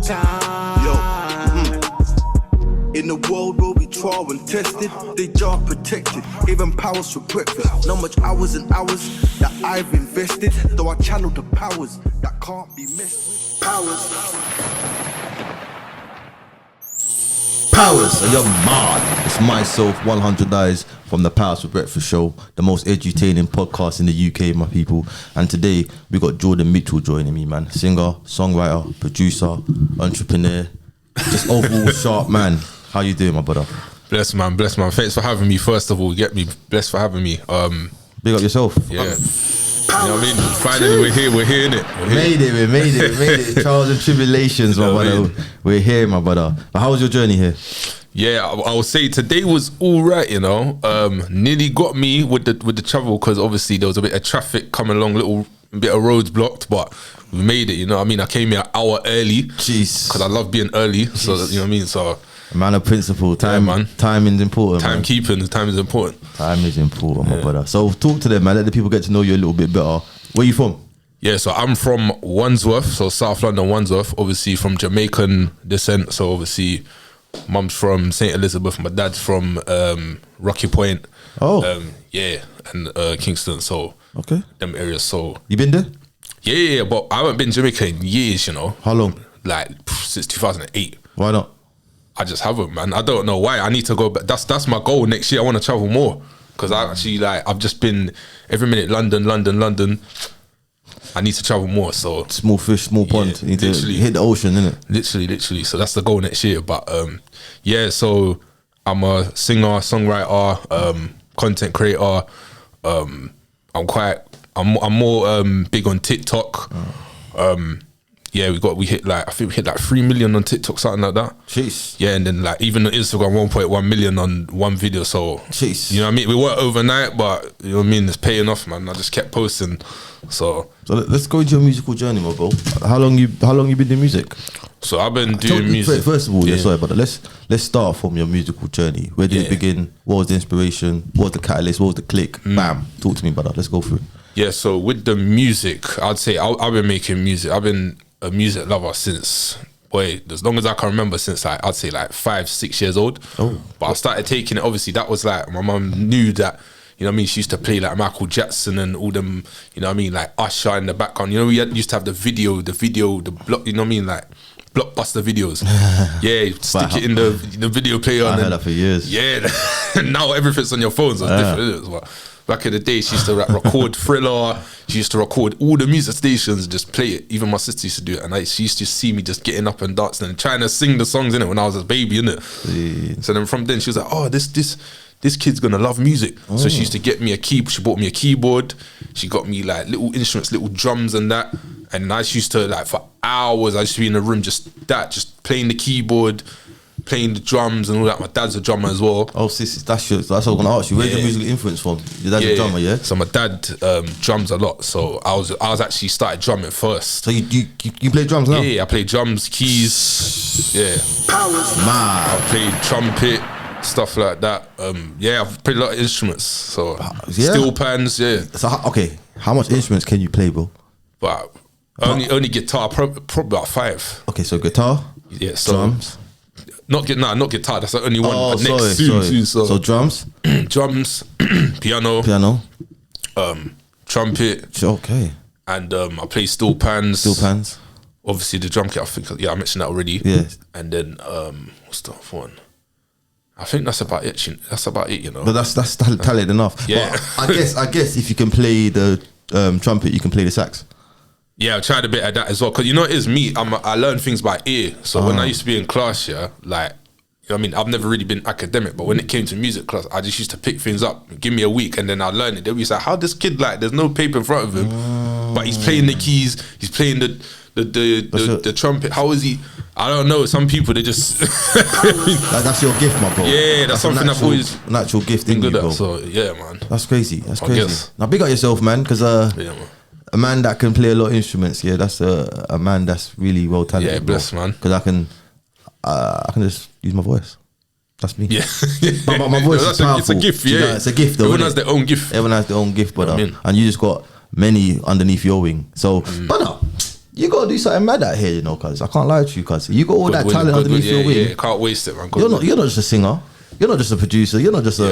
time. In the world where we trial and tested, they jar protected, even powers for breakfast. Not much hours and hours that I've invested, though I channel the powers that can't be messed with. Powers, are you mad? It's myself, 100 Eyes from the Powers for Breakfast show, the most edutaining podcast in the UK, my people. And today we got Jordan Mitchell joining me, man. Singer, songwriter, producer, entrepreneur, just overall sharp man. How you doing, my brother? Bless man. Thanks for having me. First of all, blessed for having me. Big up yourself. Yeah. You know what I mean? Finally, we're here, innit? We made it. Trials and tribulations, my brother. We're here, my brother. But how was your journey here? Yeah, I would say today was all right, you know. Nearly got me with the travel because obviously there was a bit of traffic coming along, little bit of roads blocked, but we made it, you know what I mean? I came here an hour early. Jeez. Because I love being early, so you know what I mean? So a man of principle, time, yeah, man. Time is important. Time is important. Time is important, my brother. So talk to them, man. Let the people get to know you a little bit better. Where you from? Yeah, so I'm from Wandsworth, so South London, Wandsworth. Obviously from Jamaican descent, so obviously mum's from St. Elizabeth, my dad's from Rocky Point. Oh. Yeah, and Kingston, so okay, them areas. So you been there? Yeah, but I haven't been Jamaica in years, you know. How long? Like since 2008. Why not? I just haven't, man. I don't know why. I need to go back. That's my goal next year. I want to travel more because I actually I've just been every minute London. I need to travel more. So small fish, small pond. You need to hit the ocean, innit? Literally. So that's the goal next year. But yeah. So I'm a singer, songwriter, content creator. I'm more big on TikTok. Yeah, we hit like 3 million on TikTok, something like that. Jeez. Yeah, and then like even on Instagram, 1.1 million on one video. So jeez. You know what I mean? We weren't overnight, but you know what I mean? It's paying off, man. I just kept posting. So let's go into your musical journey, my bro. How long you been doing music? So I've been doing music. First of all, yeah, sorry, but let's start from your musical journey. Where did it begin? What was the inspiration? What was the catalyst? What was the click? Bam. Talk to me, brother. Let's go through it. Yeah, so with the music, I'd say I've been making music. I've been a music lover since, as long as I can remember, since I'd say like 5-6 years old. Oh. But I started taking it, obviously that was like, my mum knew that, you know what I mean, she used to play like Michael Jackson and all them, you know what I mean, like Usher in the background. You know, we used to have the block, you know what I mean, like blockbuster videos. Yeah, stick it in the video player. I heard that for years. Yeah, now everything's on your phones. So it's different. But back in the day, she used to record Thriller. She used to record all the music stations and just play it. Even my sister used to do it. And she used to see me just getting up and dancing and trying to sing the songs in it when I was a baby, innit? Yeah. So then from then she was like, oh, this kid's gonna love music. Oh. So she used to get me she bought me a keyboard. She got me like little instruments, little drums and that. And I used to like for hours, I used to be in the room just playing the keyboard, playing the drums and all that. My dad's a drummer as well. Oh, that's what I was gonna ask you. Where's your musical influence from? Your dad's a drummer, yeah? So my dad drums a lot. So I was actually started drumming first. So you play drums now? Yeah, I play drums, keys. Yeah. I played trumpet, stuff like that. Yeah, I've played a lot of instruments. So steel pans, yeah. So okay, how much instruments can you play, bro? But only guitar, probably about 5. Okay, so guitar, drums. Not guitar. That's the only one. So drums, piano, trumpet. Okay. And I play steel pans. Obviously the drum kit. I think I mentioned that already. Yeah. And then what's the other one? I think that's about it. You know. But that's talented enough. Yeah. But I guess if you can play the trumpet, you can play the sax. Yeah, I tried a bit of that as well. Because you know it is me, I learn things by ear. So when I used to be in class, like, you know what I mean, I've never really been academic, but when it came to music class, I just used to pick things up. Give me a week and then I learn it. They'll be like, how this kid, like, there's no paper in front of him, but he's playing the keys, he's playing the trumpet. How is he? I don't know. Some people, they just that's your gift, my bro. Yeah, that's something I've always natural gift in you, bro. So yeah, man. That's crazy. Now big up yourself, man, because man. A man that can play a lot of instruments, that's a man that's really well talented. Yeah, bless, man. Because I can just use my voice. That's me. Yeah, but my voice is powerful. It's a gift. Yeah, it's a gift. Though, everyone has their own gift. Everyone has their own gift, brother. And you just got many underneath your wing. So, brother, You gotta do something mad out here, you know, cuz I can't lie to you, cuz you got all that talent underneath your wing. Yeah, can't waste it, man. You're not just a singer. You're not just a producer. You're not just a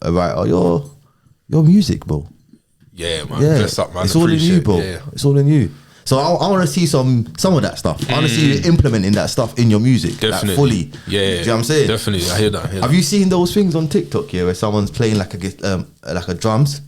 writer. You're music, bro. Yeah, man. Yeah, Dress up, man. it's all in you, bro. Yeah. It's all in you. So I want to see some of that stuff. I want to see you implementing that stuff in your music, Definitely. like fully. Yeah, Do you know what I'm saying? Definitely, I hear that. Have you seen those things on TikTok here where someone's playing like a drums?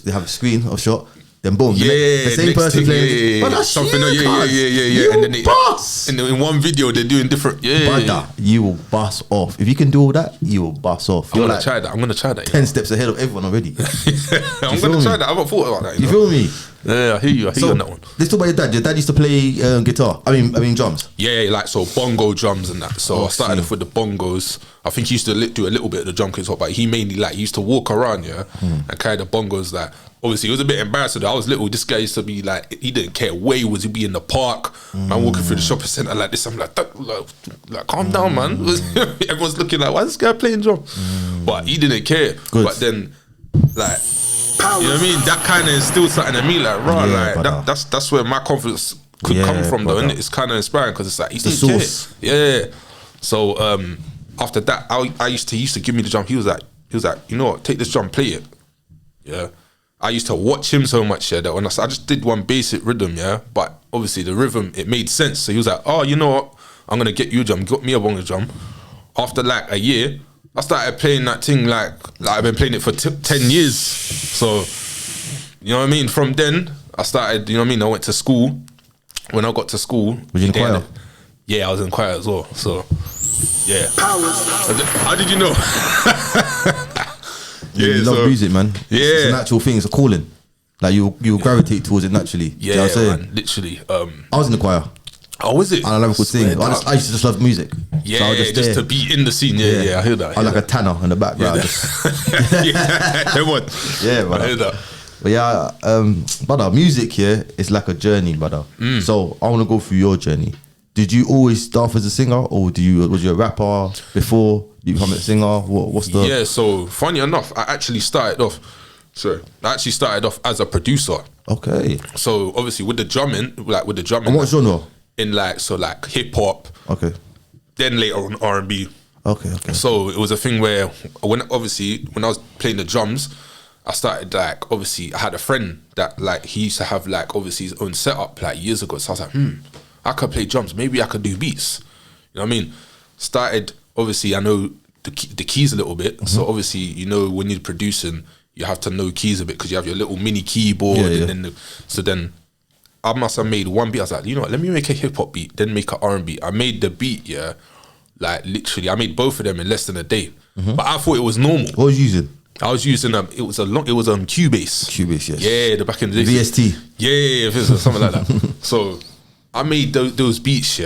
They have a screen or shot. Then boom, the same person playing. But that's something. you, Yeah. You And then boss. in one video, they're doing different. Yeah, Brother, you will bust off. If you can do all that, you will bust off. I'm You're gonna try that. I'm gonna try that. 10 steps ahead of everyone already. I'm feel gonna me? try that. I haven't thought about that. You feel me? Yeah, I hear you. I hear you on that one. Let's talk about your dad. Your dad used to play guitar. I mean drums. Yeah, like so bongo drums and that. So Oh, I started see. off with the bongos. I think he used to do a little bit of the drum kits, but he mainly like he used to walk around, and carry the bongos. Like obviously, it was a bit embarrassing. I was little. This guy used to be like, he didn't care where he was. He'd be in the park, man, walking through the shopping center like this. I'm like, calm down, man. Everyone's looking like, why is this guy playing drum? But he didn't care. Good. But then, like. You know what I mean? That kind of instilled something in me, like, raw, Yeah, like brother. that's where my confidence could Yeah, come from, though, brother. and it's kind of inspiring because it's like he's The didn't care. source. Yeah. So after that, he used to give me the drum. He was like, you know what? Take this drum, play it. Yeah. I used to watch him so much, that when I just did one basic rhythm, but obviously the rhythm, it made sense. So he was like, oh, you know what? I'm gonna get you a drum. Got me a bongo drum. After like a year, I started playing that thing like I've been playing it for 10 years. So, you know what I mean? From then, I started, you know what I mean? I went to school. When I got to school... Was you in choir? Yeah, I was in choir as well. So, yeah. How did you know? You love music, man. It's a Yeah. natural thing. It's a calling. Like you gravitate towards it naturally. Do you know Yeah, what I'm saying? man, literally. I was in the choir. Oh, was it? And I never could sing. Swear I used to just love music. Yeah, So I was just there. to be in the scene. Yeah, I hear that. I was like a tanner in the background. Yeah, brother. I hear that. But yeah, brother, music here is like a journey, brother. So I want to go through your journey. Did you always start off as a singer, or was you a rapper before you become a singer? What's the? Yeah, so funny enough, I actually started off as a producer. Okay. So obviously with the drumming, And what genre? in like hip hop, Okay. then later on R&B. Okay. So it was a thing where when I was playing the drums, I started like obviously I had a friend that like he used to have like obviously his own setup like years ago. So I was like, I could play drums. Maybe I could do beats. You know what I mean? Started obviously I know the keys a little bit. So obviously you know when you're producing, you have to know keys a bit because you have your little mini keyboard and then I must have made one beat. I was like, you know what? Let me make a hip hop beat, then make an R&B. I made the beat, like literally, I made both of them in less than a day. But I thought it was normal. What was you using? I was using it was Cubase. Cubase, yes. Yeah, the back in the days. VST. Yeah, something like that. So I made those beats,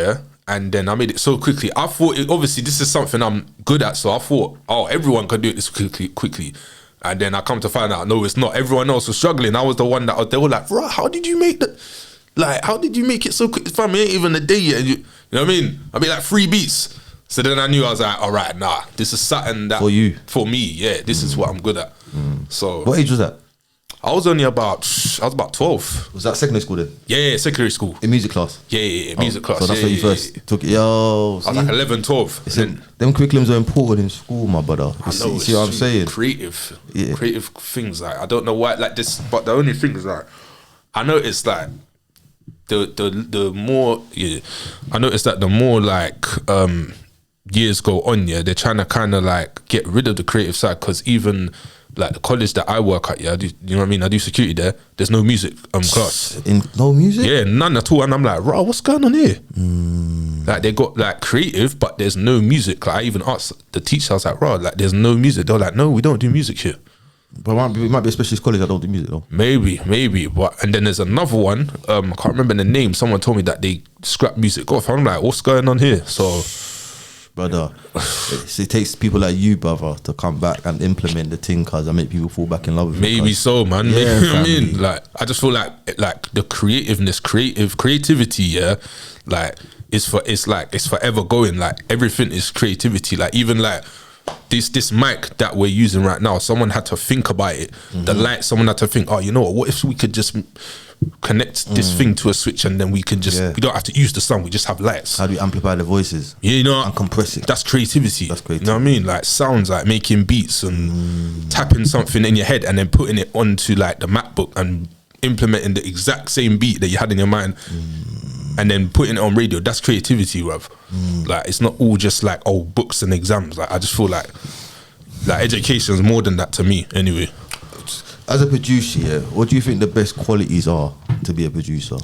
and then I made it so quickly. I thought obviously this is something I'm good at, so I thought, oh, everyone can do it this quickly. And then I come to find out, no, it's not. Everyone else was struggling. I was the one they were like, bro, how did you make that? Like, how did you make it so quick? Fam, it ain't even a day yet. And you know what I mean? I made like 3 beats. So then I knew I was like, all right, nah, this is something that for me, this is what I'm good at. So What age was that? I was about 12. Was that secondary school then? Yeah, secondary school. In music class? Yeah, music class. So that's yeah, where you first took it. Yo, I was like 11, 12. them curriculums are important in school, my brother. You see what I'm saying? Creative things. Like I don't know why, like this, but the only thing is like I noticed like the more I noticed that the more like years go on, they're trying to kind of like get rid of the creative side because even like the college that I work at, you know what I mean? I do security there. There's no music class. No music? Yeah, none at all. And I'm like, bro, what's going on here? Like they got like creative, but there's no music. Like I even asked the teacher, I was like, bro, like there's no music. They're like, no, we don't do music here. But it might be a specialist college that don't do music though. Maybe. But and then there's another one. I can't remember the name. Someone told me that they scrap music off. I'm like, what's going on here? So, brother, it takes people like you, brother, to come back and implement the thing, cause and make people fall back in love with it. maybe so, man. Yeah, I mean, family. like I just feel like the creativity, like it's forever going. Like everything is creativity. Like even like this mic that we're using right now, someone had to think about it. The light, someone had to think, oh, you know what if we could just connect this thing to a switch and then we can just, we don't have to use the sound, we just have lights. How do you amplify the voices? Yeah, you know, and compress it. That's creativity. That's creativity. You know what I mean? Like sounds, like making beats and tapping something in your head and then putting it onto like the MacBook and implementing the exact same beat that you had in your mind and then putting it on radio. That's creativity, bruv. Like it's not all just like books and exams. Like I just feel like education is more than that to me anyway. As a producer, yeah, what do you think the best qualities are to be a producer?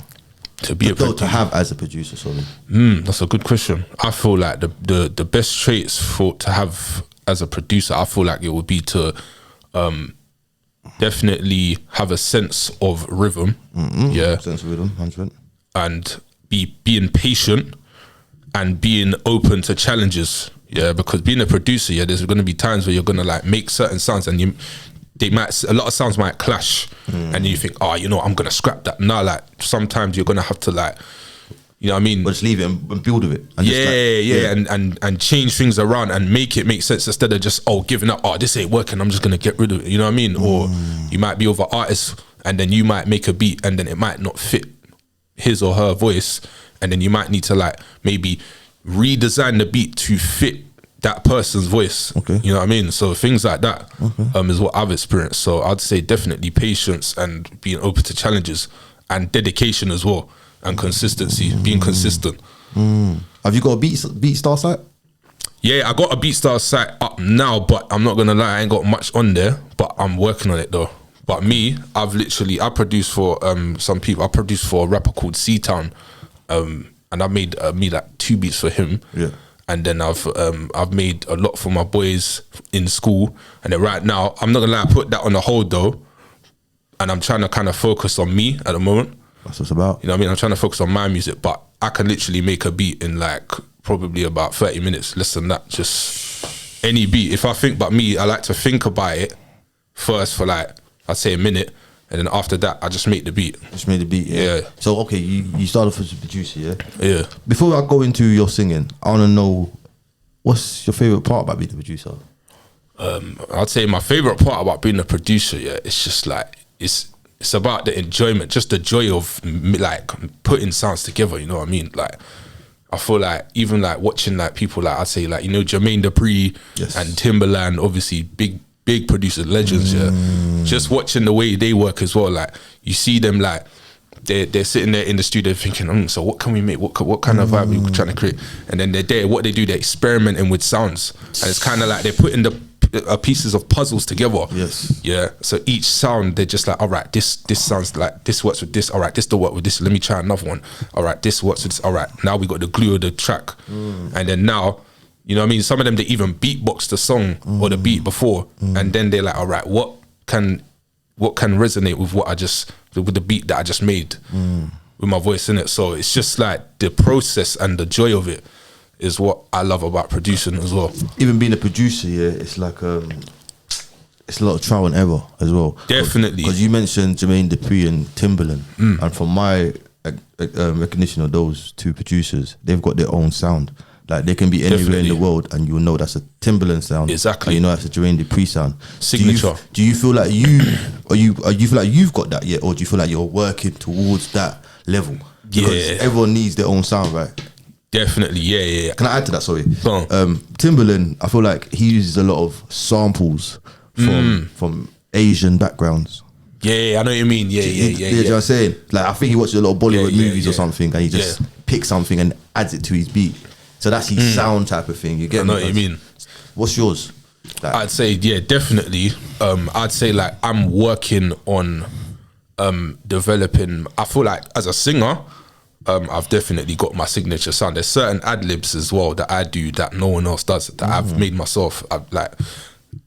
To have as a producer, sorry. That's a good question. I feel like the best traits to have as a producer, I feel like it would be to definitely have a sense of rhythm. Yeah. Sense of rhythm, 100%. And being patient and being open to challenges. Yeah, because being a producer, yeah, there's gonna be times where you're gonna like make certain sounds and a lot of sounds might clash and you think, oh, you know, I'm gonna scrap that. No, like sometimes you're gonna have to like, you know what I mean? But just leave it and build with it. And and change things around and make it make sense instead of just giving up. Oh, this ain't working, I'm just gonna get rid of it. You know what I mean? Or you might be over artists and then you might make a beat and then it might not fit his or her voice, and then you might need to like maybe redesign the beat to fit that person's voice. Okay. You know what I mean? So things like that is what I've experienced. So I'd say definitely patience and being open to challenges and dedication as well, and consistency, being consistent. Have you got a BeatStar site? Yeah, I got a BeatStar site up now, but I'm not gonna lie, I ain't got much on there, but I'm working on it though. But me, I produce for some people. I produce for a rapper called C-Town, and I made like 2 beats for him. Yeah. And then I've made a lot for my boys in school. And then right now, I'm not gonna lie, I put that on the hold though, and I'm trying to kind of focus on me at the moment. That's what it's about. You know what I mean? I'm trying to focus on my music, but I can literally make a beat in like probably about 30 minutes, less than that. Just any beat. If I think about me, I like to think about it first for like, I'd say a minute, and then after that, I just make the beat. Just made the beat, yeah. So, okay, you started off as a producer, yeah? Yeah. Before I go into your singing, I want to know, what's your favourite part about being a producer? I'd say my favourite part about being a producer, yeah, it's just like, it's about the enjoyment, just the joy of like putting sounds together, you know what I mean? Like, I feel like even like watching like people like, I'd say like, you know, Jermaine Dupri and Timbaland, obviously big producers, legends, yeah. Just watching the way they work as well, like you see them like they're sitting there in the studio thinking, so what can we make? What kind of vibe are we trying to create? And then they're there. What they do, they're experimenting with sounds, and it's kind of like they're putting the pieces of puzzles together. Yes. Yeah. So each sound, they're just like, all right, this sounds like this works with this. All right, this don't work with this. Let me try another one. All right, this works with this. All right, now we got the glue of the track, and then now. You know what I mean? Some of them, they even beatbox the song or the beat before, and then they're like, all right, what can resonate with with the beat that I just made with my voice in it? So it's just like the process and the joy of it is what I love about producing as well. Even being a producer, yeah, it's like it's a lot of trial and error as well. Definitely. Because you mentioned Jermaine Dupri and Timbaland, and from my recognition of those 2 producers, they've got their own sound. Like they can be anywhere in the world, and you'll know that's a Timbaland sound. Exactly. And you know that's a Jermaine Dupri sound. Signature. Do you feel like you feel like you've got that yet, or do you feel like you're working towards that level? Because everyone needs their own sound, right? Definitely, yeah. Can I add to that? Sorry. Timbaland, I feel like he uses a lot of samples from Asian backgrounds. Yeah, I know what you mean. Yeah. You know what I'm saying? Like I think he watches a lot of Bollywood movies or something, and he just picks something and adds it to his beat. So that's his sound type of thing. You get I know what you mean. What's yours? Like, I'd say, definitely. I'd say like I'm working on developing. I feel like as a singer, I've definitely got my signature sound. There's certain ad-libs as well that I do that no one else does, that I've made myself. Like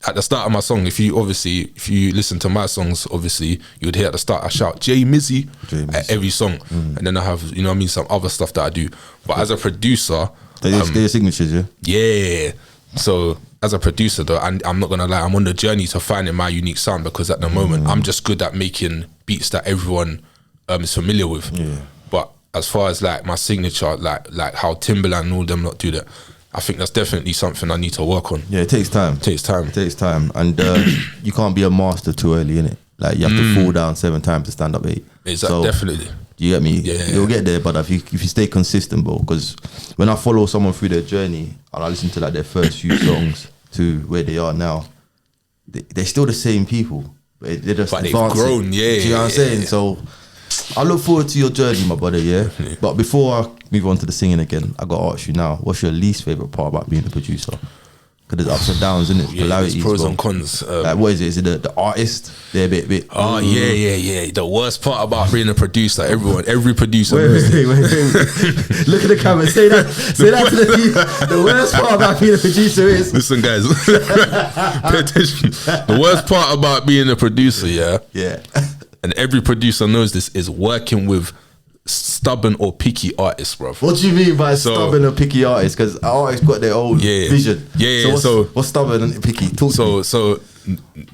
at the start of my song, if you listen to my songs, obviously you would hear at the start I shout J Mizzy at every song, and then I have, you know what I mean, some other stuff that I do. But as a producer, they're signatures, yeah? Yeah. So as a producer though, and I'm not gonna lie, I'm on the journey to finding my unique sound, because at the moment I'm just good at making beats that everyone is familiar with. Yeah. But as far as like my signature, like how Timbaland and all them lot do that, I think that's definitely something I need to work on. Yeah, it takes time. It takes time. It takes time, and you can't be a master too early, innit? Like you have to fall down 7 times to stand up 8. Exactly, definitely. You get me? Yeah. You'll get there, but if you stay consistent, bro. Because when I follow someone through their journey and I listen to like their first few songs to where they are now, they're still the same people, but they're just But they've advancing. grown, Do you know what I'm saying? So I look forward to your journey, my brother. Yeah. But before I move on to the singing again, I gotta ask you now: what's your least favorite part about being a producer? Because there's ups and downs, isn't it? Polarities, there's pros bro. and cons. Like, what is it? Is it the artist? They're a bit. Oh yeah. The worst part about being a producer, every producer. Wait. Look at the camera. Say that to the people. The worst part about being a producer is. Listen, guys, pay attention. The worst part about being a producer, Yeah. and every producer knows this, is working with stubborn or picky artists, bro. What do you mean by stubborn or picky artists? Because artists got their own vision. So what's stubborn and picky? Talk to me. So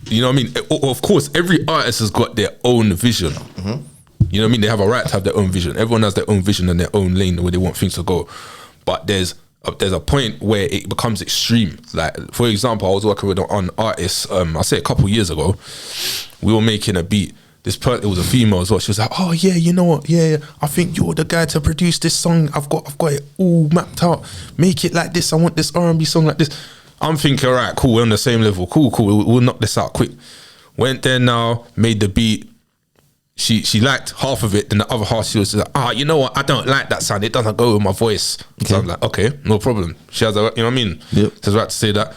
you know what I mean? Of course, every artist has got their own vision. You know what I mean? They have a right to have their own vision. Everyone has their own vision and their own lane where they want things to go. But there's a point where it becomes extreme. Like, for example, I was working with an artist, I say a couple years ago. We were making a beat. It was a female as well. She was like, "Oh yeah, you know what? Yeah, I think you're the guy to produce this song. I've got it all mapped out. Make it like this. I want this R&B song like this." I'm thinking, all right, cool. We're on the same level. Cool. We'll knock this out quick. Went there now, made the beat. She liked half of it, then the other half she was like, you know what? I don't like that sound. It doesn't go with my voice. Okay. So I'm like, okay, no problem. She has you know what I mean? Yep. She's right to say that.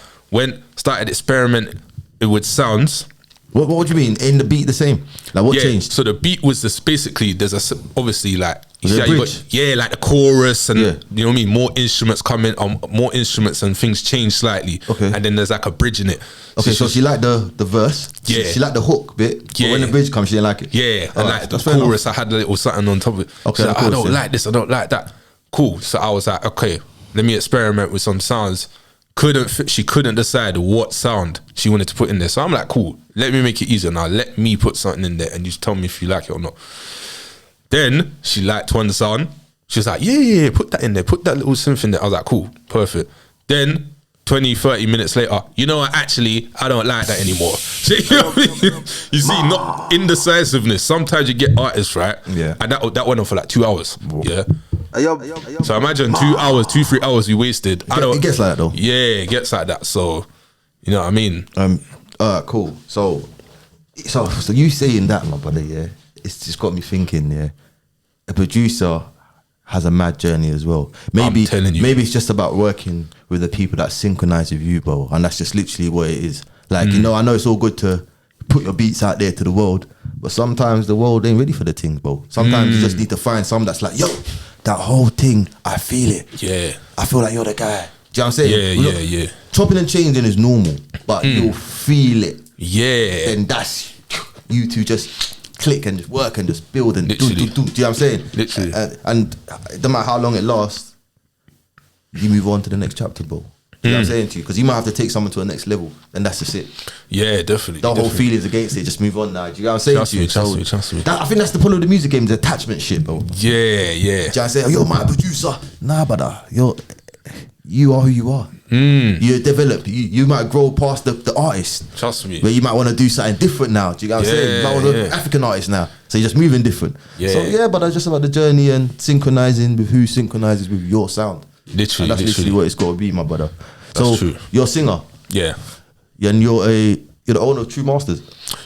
Started experimenting with sounds. What do you mean? In the beat the same? Like what changed? So the beat was this basically, there's obviously like, you Was see it how a you bridge? got, like the chorus and Yeah. you know what I mean? More instruments coming on, more instruments and things change slightly. Okay. And then there's like a bridge in it. Okay, so she liked the verse. Yeah. She liked the hook bit. But Yeah. when the bridge comes, she didn't like it. Yeah, and Alright, like the that's fair enough. chorus, I had a little something on top of it. Okay, She's like, the I chorus, don't yeah. like this, I don't like that. Cool. So I was like, okay, let me experiment with some sounds. She couldn't decide what sound she wanted to put in there. So I'm like, cool, let me make it easier now. Let me put something in there and you tell me if you like it or not. Then she liked one sound. She was like, yeah, put that in there. Put that little synth in there. I was like, cool, perfect. Then 20, 30 minutes later, you know what, actually, I don't like that anymore. So, you know what I mean? You see, not indecisiveness. Sometimes you get artists, right? Yeah. And that went on for like 2 hours. Yeah. Yo. So imagine 2 hours, 3 hours we wasted. It gets like that though. Yeah, it gets like that. So, you know what I mean? Cool. So you saying that, my brother, yeah, it's just got me thinking, yeah. A producer has a mad journey as well. Maybe I'm telling you. Maybe it's just about working with the people that synchronize with you, bro. And that's just literally what it is. Like, you know, I know it's all good to put your beats out there to the world, but sometimes the world ain't ready for the things, bro. Sometimes you just need to find someone that's like, yo, that whole thing, I feel it. Yeah. I feel like you're the guy. Do you know what I'm saying? Yeah. Chopping and changing is normal, but you'll feel it. Yeah. Then that's you two just click and just work and just build and do. Literally. Do you know what I'm saying? Literally. And no matter how long it lasts, you move on to the next chapter, bro. You know what I'm saying to you? Because you might have to take someone to the next level, and that's just it. Yeah, definitely. The whole feelings against it, just move on now. Do you know what I'm saying Trust to you? me, trust me. I think that's the problem with the music game, is attachment shit, bro. Yeah. Do you know what I'm saying? Oh, you're my producer. Nah, brother. You are who you are. You develop. You might grow past the artist. Trust me. Where you might want to do something different now. Do you know what I'm saying? You might want to be an African artist now. So you're just moving different. Yeah. So yeah, but it's just about the journey and synchronizing with who synchronizes with your sound. Literally, And that's literally what it's got to be, my brother. That's true. You're a singer. Yeah. And you're the owner of True Masters.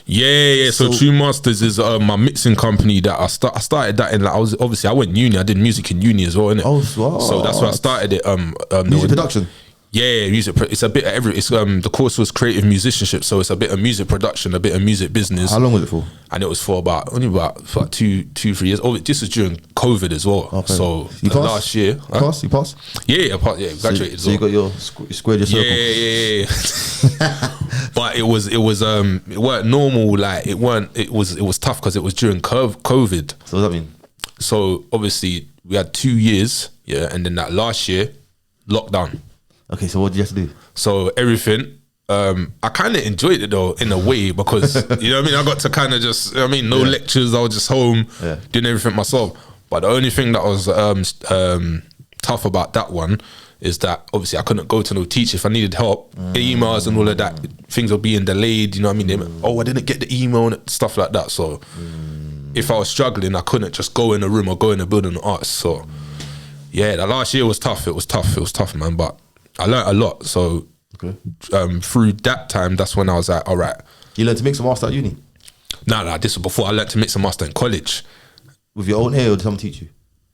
Yeah. So True Masters is my mixing company that I started that in. Like, I went uni. I did music in uni as well, innit? Oh, smart. So that's where I started it. Music production. Yeah, it's a bit of every. It's the course was creative musicianship, so it's a bit of music production, a bit of music business. How long was it for? And it was for only about 2-3 years. Oh, this was during COVID as well. Okay. So You passed? last year, You passed? Yeah, graduated. So you got your squared your circle. Yeah. But it weren't normal. Like it was tough because it was during COVID. So what does that mean? So obviously we had 2 years, yeah, and then that last year, lockdown. Okay, so what did you have to do? So everything, I kind of enjoyed it though in a way because you know what I mean. I got to kind of just, you know what I mean, no lectures. I was just home doing everything myself. But the only thing that was tough about that one is that obviously I couldn't go to no teacher if I needed help. Emails and all of that, things were being delayed. You know what I mean? I didn't get the email and stuff like that. So if I was struggling, I couldn't just go in a room or go in a building and ask. So yeah, the last year was tough. It was tough, man. But I learned a lot. So through that time, that's when I was like, all right. You learned to mix and master at uni? Nah, this was before I learned to mix and master in college. With your own ear, or did someone teach you?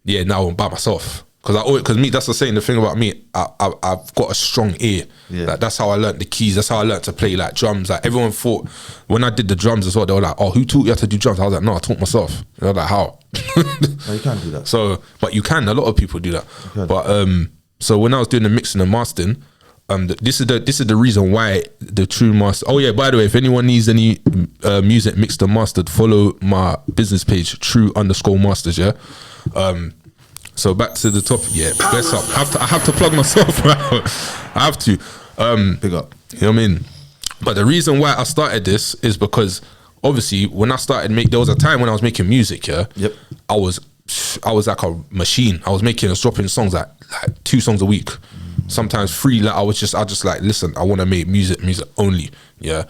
Yeah, now I'm by myself. Because me, that's the saying. The thing about me, I've got a strong ear. Yeah. Like, that's how I learned the keys. That's how I learned to play like drums. Like everyone thought when I did the drums as well, they were like, "Oh, who taught you how to do drums?" I was like, "No, I taught myself." And I was like, "How?" No, you can't do that. So, but you can. A lot of people do that. But so when I was doing the mixing and mastering, this is the reason why the true master. Oh yeah, by the way, if anyone needs any music mixed and mastered, follow my business page, true_masters. Yeah. So back to the topic. Yeah, bless up. I have to plug myself. Right? I have to. Big up. You know what I mean? But the reason why I started this is because obviously when I started there was a time when I was making music. Yeah. Yep. I was like a machine. I was dropping songs like 2 songs a week, sometimes 3. Like I just like, listen, I want to make music only. Yeah.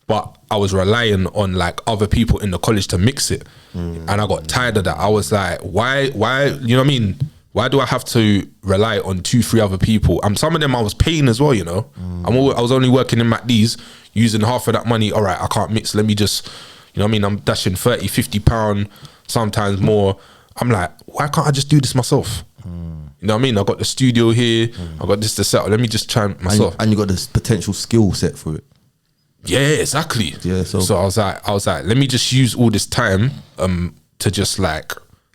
But I was relying on like other people in the college to mix it. And I got tired of that. I was like, why, you know what I mean? Why do I have to rely on 2-3 other people? Some of them I was paying as well, you know? I was only working in MacD's, using half of that money. All right, I can't mix. Let me just, you know what I mean? I'm dashing 30, 50 pound, sometimes more. I'm like, why can't I just do this myself? You know what I mean? I got the studio here. I got this to set up. Let me just try myself. And you got this potential skill set for it. Yeah, exactly. Yeah, so I was like, let me just use all this time to just like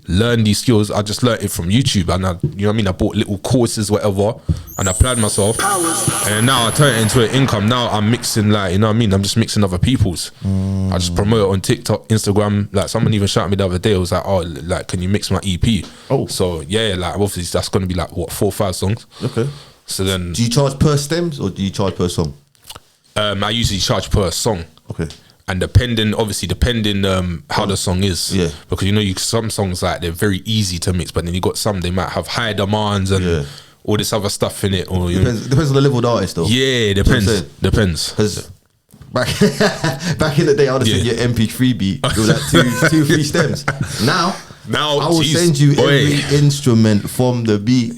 learn these skills. I just learned it from YouTube, and you know what I mean? I bought little courses, whatever, and I applied myself. And now I turn it into an income. Now I'm mixing, like, you know what I mean? I'm just mixing other people's. I just promote it on TikTok, Instagram. Like someone even shouted me the other day. It was like, oh, like, can you mix my EP? Oh, so yeah, like obviously that's gonna be like what 4 or 5 songs. Okay. So then, do you charge per stems or do you charge per song? I usually charge per song. Okay. And depending how the song is. Yeah. Because you know, some songs like they're very easy to mix, but then you got some they might have high demands and all this other stuff in it. Or depends on the level of the artist though. Yeah, depends. Because back in the day, I would have sent you an MP3 beat with like 2-3 stems. Now I will send you every instrument from the beat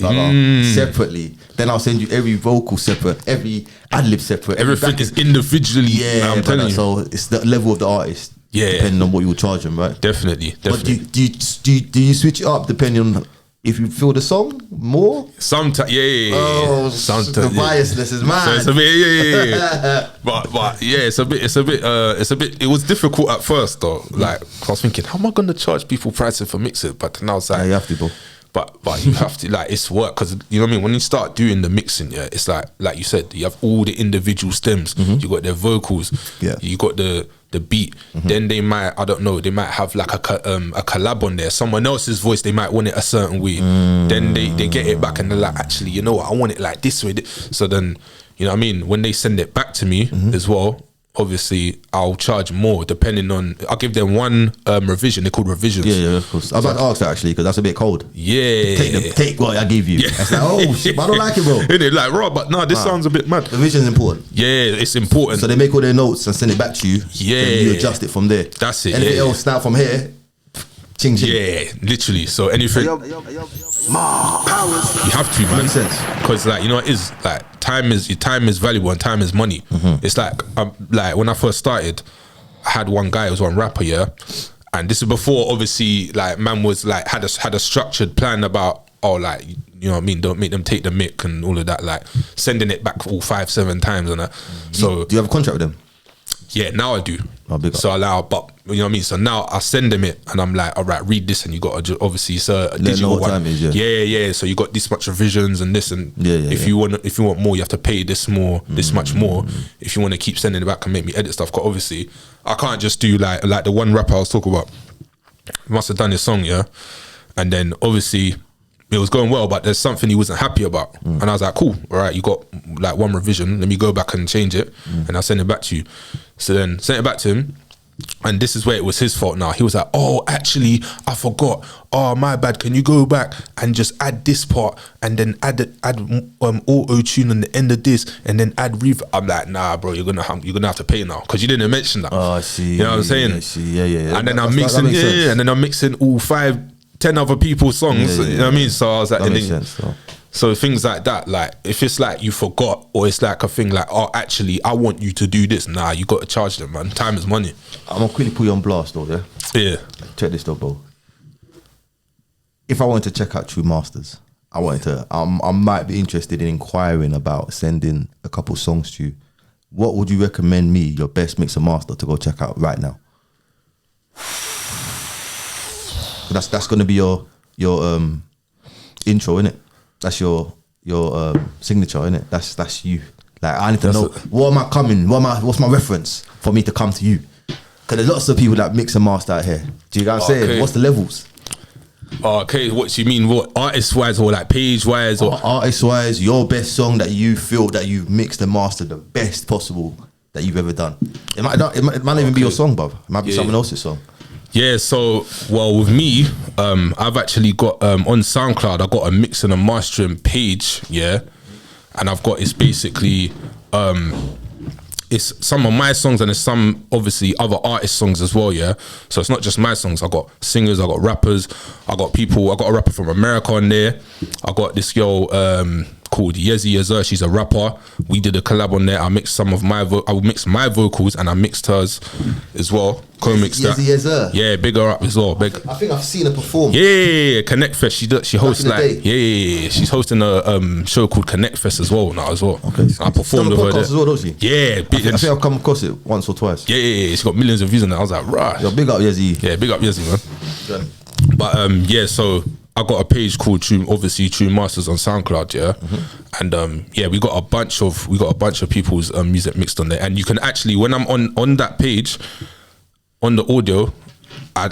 separately. Then I'll send you every vocal separate, every ad-lib separate. Everything is individually. Yeah, I'm telling you. So it's the level of the artist. Yeah, depending on what you charge them, right? Definitely. But do you switch it up depending on if you feel the song more? Sometimes, yeah. Oh, sometimes the biasness is mad. So it's a bit, yeah. But yeah, it's a bit. It was difficult at first though. Like I was thinking, how am I gonna charge people pricing for mixing? But then I was like, you have to, bro. But you have to, like, it's work, because you know what I mean, when you start doing the mixing, yeah, it's like you said, you have all the individual stems. You got their vocals, you got the beat. Then they might, I don't know, they might have like a collab on there, someone else's voice, they might want it a certain way. Then they get it back and they're like, actually, you know what, I want it like this way. So then, you know what I mean, when they send it back to me as well, obviously I'll charge more depending on, I'll give them one revision. They're called revisions. Yeah, of course. I was about to ask that actually, because that's a bit cold. Yeah. Take what I gave you. Yeah. It's like, oh shit, but I don't like it, bro. Isn't it? Like, right, but no, this sounds a bit mad. Revision's important. Yeah, it's important. So they make all their notes and send it back to you. Yeah. And you adjust it from there. That's it. Anything else now from here, ching ching. Yeah, literally. So anything, you have to, man. Makes sense. Because like, you know, it is like, time is valuable and time is money. It's like when I first started, I had one guy, it was one rapper, yeah, and this is before obviously like man was like had a structured plan about, oh, like, you know what I mean, don't make them take the mic and all of that, like sending it back all 5-7 times and that. So do you have a contract with them? Yeah, now I do. Oh, so but you know what I mean. So now I send them it, and I'm like, all right, read this, and you got to obviously it's a digital one. Yeah. So you got this much revisions and this, and if you want more, you have to pay this much more. If you want to keep sending it back and make me edit stuff, because obviously I can't just do like the one rapper I was talking about. Must have done his song, yeah, and then obviously it was going well, but there's something he wasn't happy about. And I was like, cool, all right, you got like one revision, let me go back and change it, and I'll send it back to you. So then sent it back to him, And this is where it was his fault now. He was like, oh, actually, I forgot. Oh, my bad. Can you go back and just add this part and then add auto-tune on the end of this and then add reverb? I'm like, nah, bro, you're gonna have to pay now because you didn't mention that. Oh, I see. You know what I'm saying? I see. Yeah. And then I'm mixing, and then I'm mixing all 10 other people's songs. You know what I mean? So I was like, that makes sense. So things like that, like if it's like you forgot, or it's like a thing like, oh, actually, I want you to do this. Nah, you got to charge them, man. Time is money. I'm gonna quickly put you on blast, though. Yeah. Yeah. Check this, though, bro. If I wanted to check out True Masters, I might be interested in inquiring about sending a couple songs to you. What would you recommend me, your best mixer master, to go check out right now? That's gonna be your intro, innit? That's your signature, innit? That's you. Like, I need to know what am I coming? What's my reference for me to come to you? Because there's lots of people that mix and master out here. Do you get what I'm saying? What's the levels? Okay, what do you mean? What, artist wise or like page wise? Or artist wise, your best song that you feel that you've mixed and mastered the best possible that you've ever done. It might not even be your song, bruv. It might be someone else's song. Yeah, so, well, with me, I've actually got, on SoundCloud, I've got a mixing and mastering page, yeah? And it's basically, it's some of my songs and it's some, obviously, other artist songs as well, yeah? So it's not just my songs, I got singers, I got rappers, I got a rapper from America on there, I got this girl, called Yezi Yazur. She's a rapper. We did a collab on there. I mixed I mixed my vocals and I mixed hers as well. Co-mixed that. Yezi Yazur. Yeah, big her up as well. Big. I think I've seen her perform. Yeah. Connect Fest. She hosts like she's hosting a show called Connect Fest as well now as well. Okay. I performed with her there. As well, don't she? Yeah. I think I've come across it once or twice. Yeah. She's got millions of views on it. I was like, right. Yo, big up Yezi. Yeah, big up Yezi, man. But so I got a page called True Masters on SoundCloud, yeah, and we got a bunch of people's music mixed on there, and you can actually, when I'm on that page, on the audio, I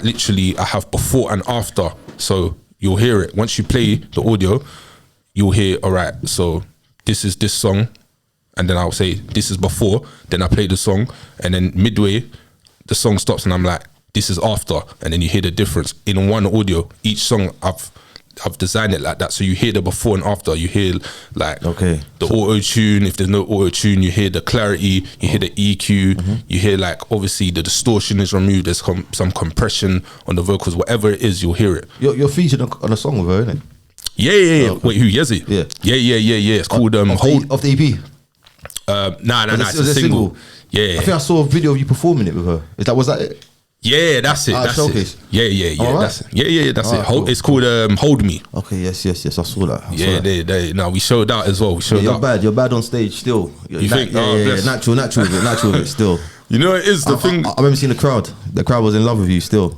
have before and after, so you'll hear it once you play the audio, you'll hear, all right, so this is this song, and then I'll say this is before, then I play the song, and then midway the song stops, and I'm like, this is after, and then you hear the difference in one audio. Each song I've designed it like that, so you hear the before and after. You hear like the auto tune. If there's no auto tune, you hear the clarity. You hear the EQ. You hear like obviously the distortion is removed. There's some compression on the vocals. Whatever it is, you'll hear it. You're featured on a song with her, isn't it? Yeah. Wait, who? Yezi? Yeah. It's called off the EP. Nah. It's a single. Yeah. I think I saw a video of you performing it with her. Was that it? Yeah, that's it. That's showcase. it. Yeah. Right. That's it. Yeah. That's it. Cool. It's called Hold Me. Okay. Yes. I saw that. No, we showed out as well. You're bad on stage still. You think? Natural with it still. You know, it is the thing. I remember seeing the crowd. The crowd was in love with you still.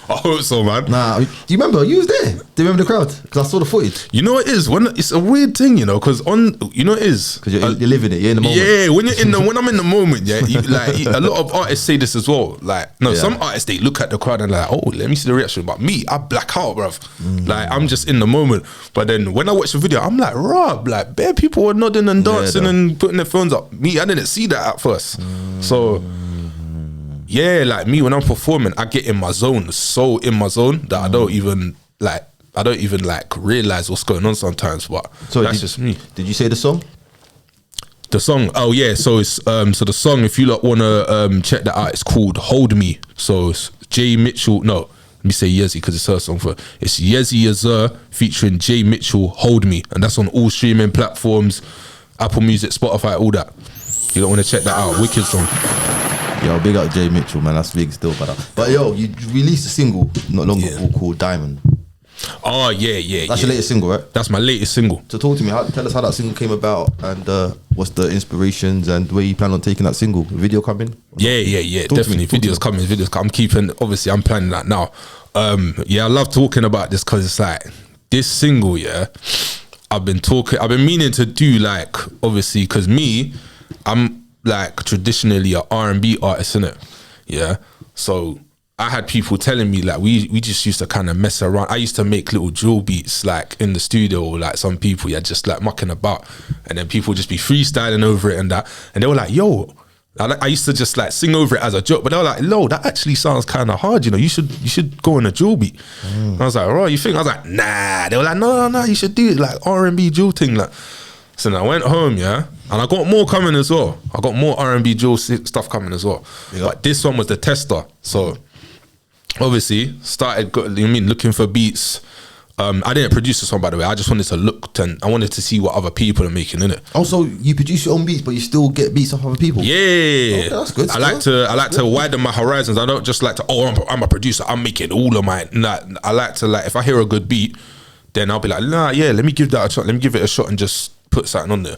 I hope so, man. Nah, do you remember? You was there. Do you remember the crowd? Because I saw the footage. You know what it is? It's a weird thing, you know, because it is. Because you're living it. You're in the moment. Yeah, when I'm in the moment, yeah, a lot of artists say this as well. Like, some artists, they look at the crowd and like, oh, let me see the reaction. But me, I black out, bruv. Like, I'm just in the moment. But then when I watch the video, I'm like, Rob, like, bare people were nodding and dancing and putting their phones up. Me, I didn't see that at first. So... yeah, like me when I'm performing, I get in my zone, so in my zone that I don't even realize what's going on sometimes. But that's just me. Did you say the song? The song, oh yeah, so it's so the song, if you lot wanna check that out, it's called Hold Me. So it's Jay Mitchell. No, let me say Yezi because it's her song. It's Yezi Yazur featuring Jay Mitchell. Hold Me, and that's on all streaming platforms, Apple Music, Spotify, all that. You don't want to check that out. Wicked song. Yo, big up Jay Mitchell, man. That's big still, brother. But yo, you released a single not long ago called Diamond. Oh yeah. That's your latest single, right? That's my latest single. So talk to me. Tell us how that single came about and what's the inspirations and where you plan on taking that single. Video coming? Yeah. Definitely. Videos coming. I'm planning that now. I love talking about this because it's like this single. Yeah, I've been meaning to do like obviously because me, I'm like traditionally a R&B artist, innit? Yeah. So I had people telling me like we just used to kind of mess around. I used to make little drill beats like in the studio, like some people just like mucking about, and then people just be freestyling over it and that, and they were like, yo, I used to just like sing over it as a joke, but they were like, "Lo, that actually sounds kind of hard. You know, you should go on a drill beat." And I was like, "Oh, you think?" I was like, "Nah." They were like, "No, you should do it like R&B drill thing." Like, so then I went home, yeah, and I got more coming as well. I got more R&B drill stuff coming as well. Yeah. But this one was the tester. So obviously started looking for beats. I didn't produce this one, by the way. I just wanted to look and I wanted to see what other people are making in it. Also, you produce your own beats, but you still get beats off other people. Yeah, okay, that's good. I like to widen my horizons. I don't just like to. Oh, I'm a producer. I'm making all of mine. Nah, I like to if I hear a good beat, then I'll be like, nah, yeah, let me give that a shot. Let me give it a shot and just put something on there.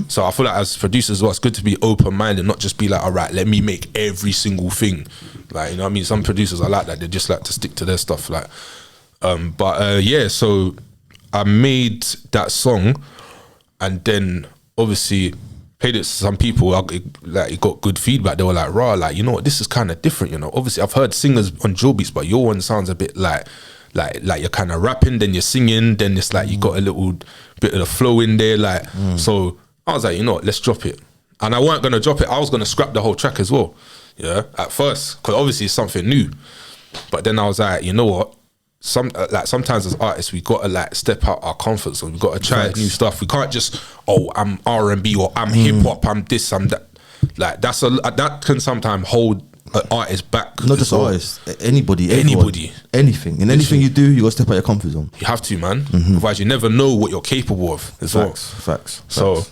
So I feel like as producers as well, it's good to be open minded, not just be like, all right, let me make every single thing. Like, you know what I mean? Some producers are like that. They just like to stick to their stuff. Like. Yeah, so I made that song and then obviously played it to some people. It got good feedback. They were like, "Raw, like, you know what, this is kind of different, you know." Obviously I've heard singers on drill beats, but your one sounds a bit like you're kind of rapping, then you're singing, then it's like you got a little bit of the flow in there, like. So I was like, you know what, let's drop it. And I weren't gonna drop it, I was gonna scrap the whole track as well, yeah, at first, because obviously it's something new. But then I was like, you know what, sometimes as artists we gotta like step out our comfort zone. We gotta try new stuff. We can't just I'm R&B or I'm hip hop. I'm this. I'm that. Like that can sometimes hold an artist back. Not just artists, anybody, anything. In anything you do, you gotta step out your comfort zone. You have to, man. Otherwise, you never know what you're capable of. Facts. So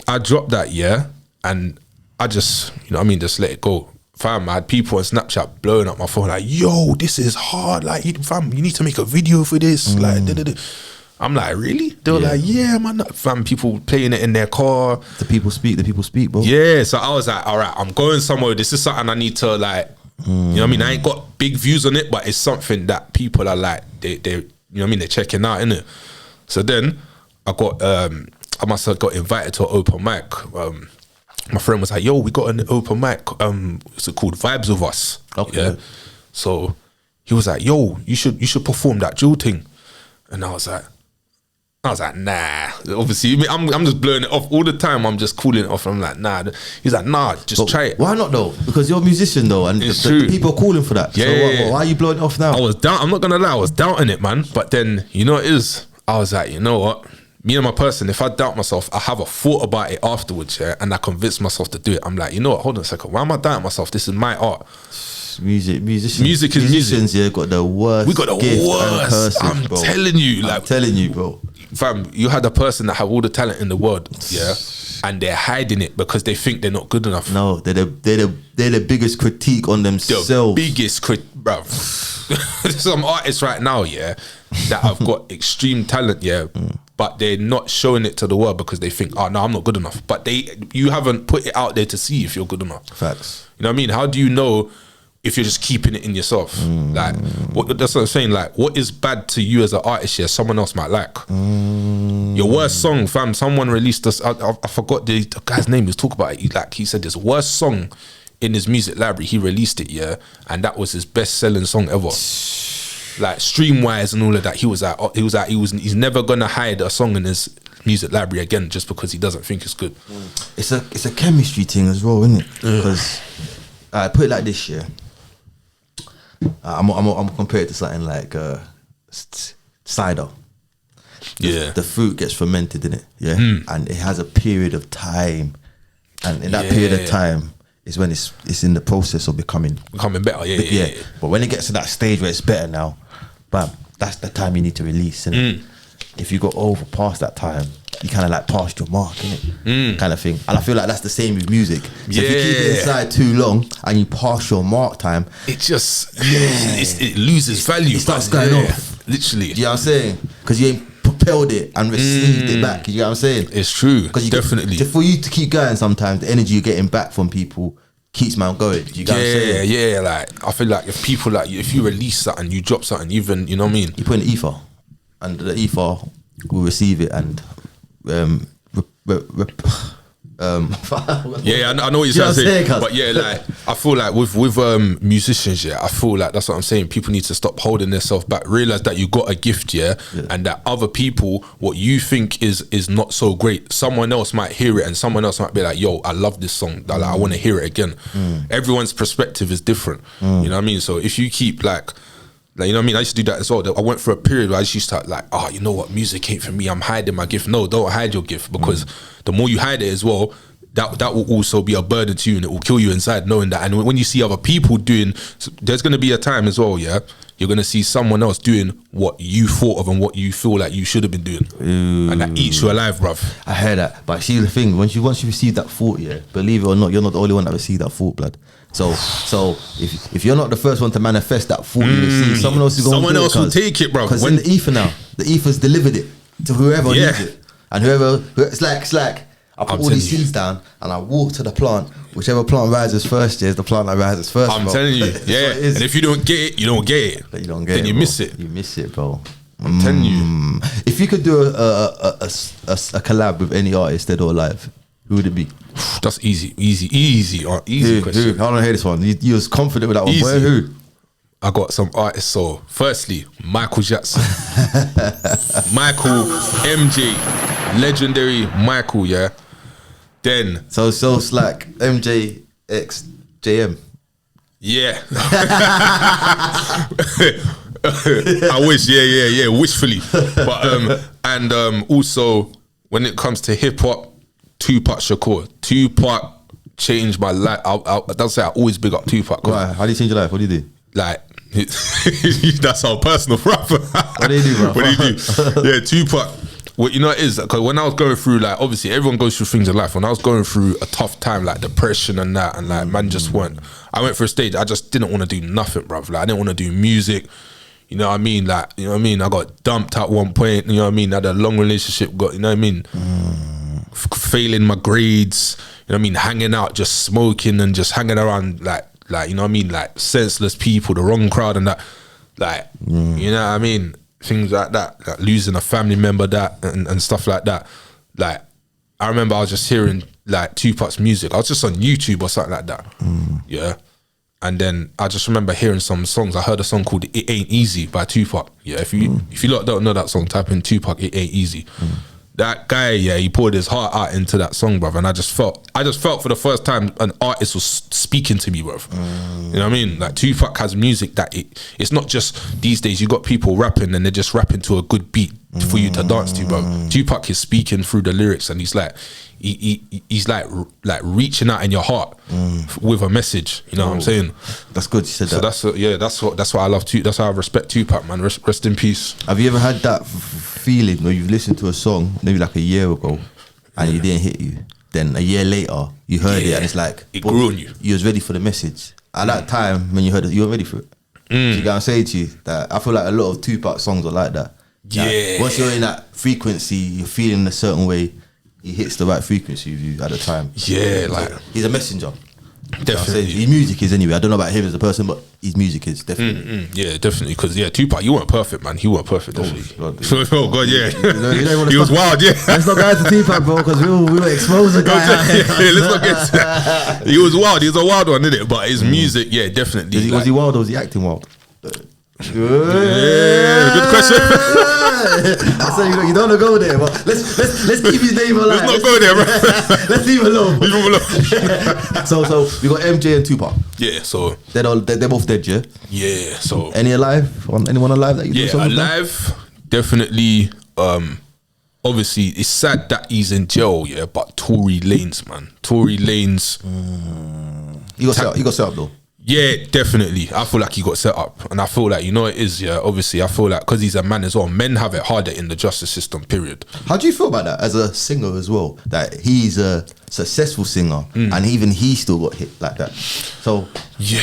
I dropped that, yeah, and I just, you know what I mean, just let it go. Fam, I had people on Snapchat blowing up my phone like, "Yo, this is hard. Like, fam, you need to make a video for this." Like, I'm like, really? They were like, "Yeah, man." Fam, people playing it in their car. The people speak, bro. Yeah, so I was like, all right, I'm going somewhere. This is something I need to like, you know what I mean? I ain't got big views on it, but it's something that people are like, they you know what I mean? They're checking out, innit? So then I must have got invited to an open mic. My friend was like, "Yo, we got an open mic. What's it called? Vibes with Us." Okay. Yeah. So he was like, "Yo, you should perform that drill thing," and I was like, "Nah." Obviously, I'm just blowing it off all the time. I'm just calling it off. I'm like, "Nah." He's like, "Nah, just try it." Why not though? Because you're a musician though, and the people are calling for that. Yeah. So why are you blowing it off now? I was down. I'm not gonna lie, I was doubting it, man. But then you know what it is. I was like, you know what? Me and my person, if I doubt myself, I have a thought about it afterwards, yeah, and I convince myself to do it. I'm like, you know what? Hold on a second. Why am I doubting myself? This is my art. Musicians, yeah, got the worst. We got the worst. I'm telling you, bro. Fam, you had a person that have all the talent in the world, yeah, and they're hiding it because they think they're not good enough. No, they're the biggest critique on themselves. The biggest bro. There's some artists right now, yeah, that have got extreme talent, yeah. But they're not showing it to the world because they think, "Oh no, I'm not good enough." But you haven't put it out there to see if you're good enough. Facts. You know what I mean? How do you know if you're just keeping it in yourself? Like, that's what I'm saying. Like, what is bad to you as an artist here, someone else might like. Your worst song, fam. Someone released this. I forgot the guy's name. He was talking about it. He said this worst song in his music library. He released it, yeah, and that was his best-selling song ever. Like stream wise and all of that, he's never gonna hide a song in his music library again just because he doesn't think it's good. It's a chemistry thing as well, isn't it? Because I put it like this, yeah. I'm compare it to something like cider. The fruit gets fermented in it, yeah, and it has a period of time, and in that period of time is when it's in the process of becoming better. Yeah. But when it gets to that stage where it's better now, bam, that's the time you need to release, innit? If you go over past that time, you kind of like passed your mark, innit? Kind of thing. And I feel like that's the same with music. So if you keep it inside too long and you pass your mark time, it just it loses value. It starts going off. Literally. Do you know what I'm saying? Because you ain't propelled it and received it back. You know what I'm saying? It's true. Definitely. For you to keep going, sometimes the energy you're getting back from people keeps man going. You get what I'm saying? Yeah. Like, I feel like if people if you release something, you drop something, even, you know what I mean? You put in the ether, and the ether will receive it and Yeah, I know what you're trying to say, but yeah, like I feel like with musicians, yeah, I feel like that's what I'm saying. People need to stop holding themselves back. Realize that you got a gift, yeah, and that other people, what you think is not so great, someone else might hear it, and someone else might be like, "Yo, I love this song. Like, I want to hear it again." Everyone's perspective is different. You know what I mean? So if you keep like, you know what I mean? I used to do that as well. I went through a period where I just used to like, oh, you know what? Music ain't for me. I'm hiding my gift. No, don't hide your gift, because the more you hide it as well, that will also be a burden to you, and it will kill you inside knowing that. And when you see other people doing, there's going to be a time as well, yeah, you're going to see someone else doing what you thought of and what you feel like you should have been doing. And that eats you alive, bruv. I hear that. But see, the thing, once you receive that thought, yeah, believe it or not, you're not the only one that received that thought, blood. So if you're not the first one to manifest that thought you receive, someone else is going to do it. Someone else will take it, bruv. Because in the ether now, the ether's delivered it to whoever needs it. And it's like, I put all these seeds down and I walk to the plant. Whichever plant rises first is the plant that rises first. I'm telling you, yeah. And if you don't get it, you don't get it. But you don't get it. Then you miss it. You miss it, bro. I'm telling you. If you could do a collab with any artist, dead or alive, who would it be? That's easy question. Dude, I don't hear this one. You was confident with that one. Easy. Boy, who? I got some artists. So, firstly, Michael Jackson, Michael, MJ, legendary Michael, yeah. Then so it's like MJ X JM. Yeah. I wish, yeah, wishfully. But and also when it comes to hip hop, Tupac Shakur. Tupac changed my life. That's say I always big up Tupac. Why? How do you change your life? What do you do? Like that's our personal, bro. What do you do, bro? What do you do? Yeah, Tupac. What you know it is, because when I was going through, like, obviously everyone goes through things in life. When I was going through a tough time, like depression and that, and like man just weren't. I went for a stage. I just didn't want to do nothing, bruv. Like I didn't want to do music. You know what I mean? Like, you know what I mean? I got dumped at one point. You know what I mean? I had a long relationship. Got, you know what I mean? Failing my grades. You know what I mean? Hanging out, just smoking and just hanging around like you know what I mean? Like senseless people, the wrong crowd and that. Like, you know what I mean? Things like that, like losing a family member, that and stuff like that. Like I remember I was just hearing like Tupac's music. I was just on YouTube or something like that. Yeah. And then I just remember hearing some songs. I heard a song called It Ain't Easy by Tupac. Yeah, if you lot don't know that song, type in Tupac, It Ain't Easy. That guy, yeah, he poured his heart out into that song, bruv. And I just felt for the first time an artist was speaking to me, bruv. You know what I mean? Like Tupac has music that it's not just these days you got people rapping and they're just rapping to a good beat for you to dance to, bruv. Tupac is speaking through the lyrics and he's like like reaching out in your heart with a message. You know what I'm saying? That's good. You said that. So that's what I love. That's how I respect Tupac, man. Rest in peace. Have you ever had that feeling where you've listened to a song maybe like a year ago and it didn't hit you? Then a year later you heard it and it's like it grew on you. You was ready for the message. At that time when you heard it, you weren't ready for it. So you gotta say to you that I feel like a lot of Tupac songs are like that. Yeah. Like, once you're in that frequency, you're feeling a certain way. He hits the right frequency with you at the time. Yeah, like he's a messenger. Definitely. His music is anyway. I don't know about him as a person, but his music is definitely. Yeah, definitely. Because Tupac, you weren't perfect, man. He weren't perfect, definitely. Oh God, yeah. He was wild, yeah. Let's not go into Tupac, bro, because we will expose the guy. Let's not get to that. He was wild. He was a wild one, didn't it? But his music, yeah, definitely. Was he wild or was he acting wild? Yeah, good question. I said you don't want to go there, but let's keep his name alive. Let's not go there, bro. Let's leave him alone. Leave him alone. So we got MJ and Tupac. Yeah, so they're both dead, yeah. Yeah, so anyone alive that you do something alive? Definitely. Obviously, it's sad that he's in jail, yeah. But Tory Lanez, man, Tory Lanez. He got set up though. Yeah, definitely. I feel like he got set up, and I feel like, you know, it is. Yeah, obviously, I feel like because he's a man as well. Men have it harder in the justice system. Period. How do you feel about that as a singer as well? That he's a successful singer, and even he still got hit like that. So,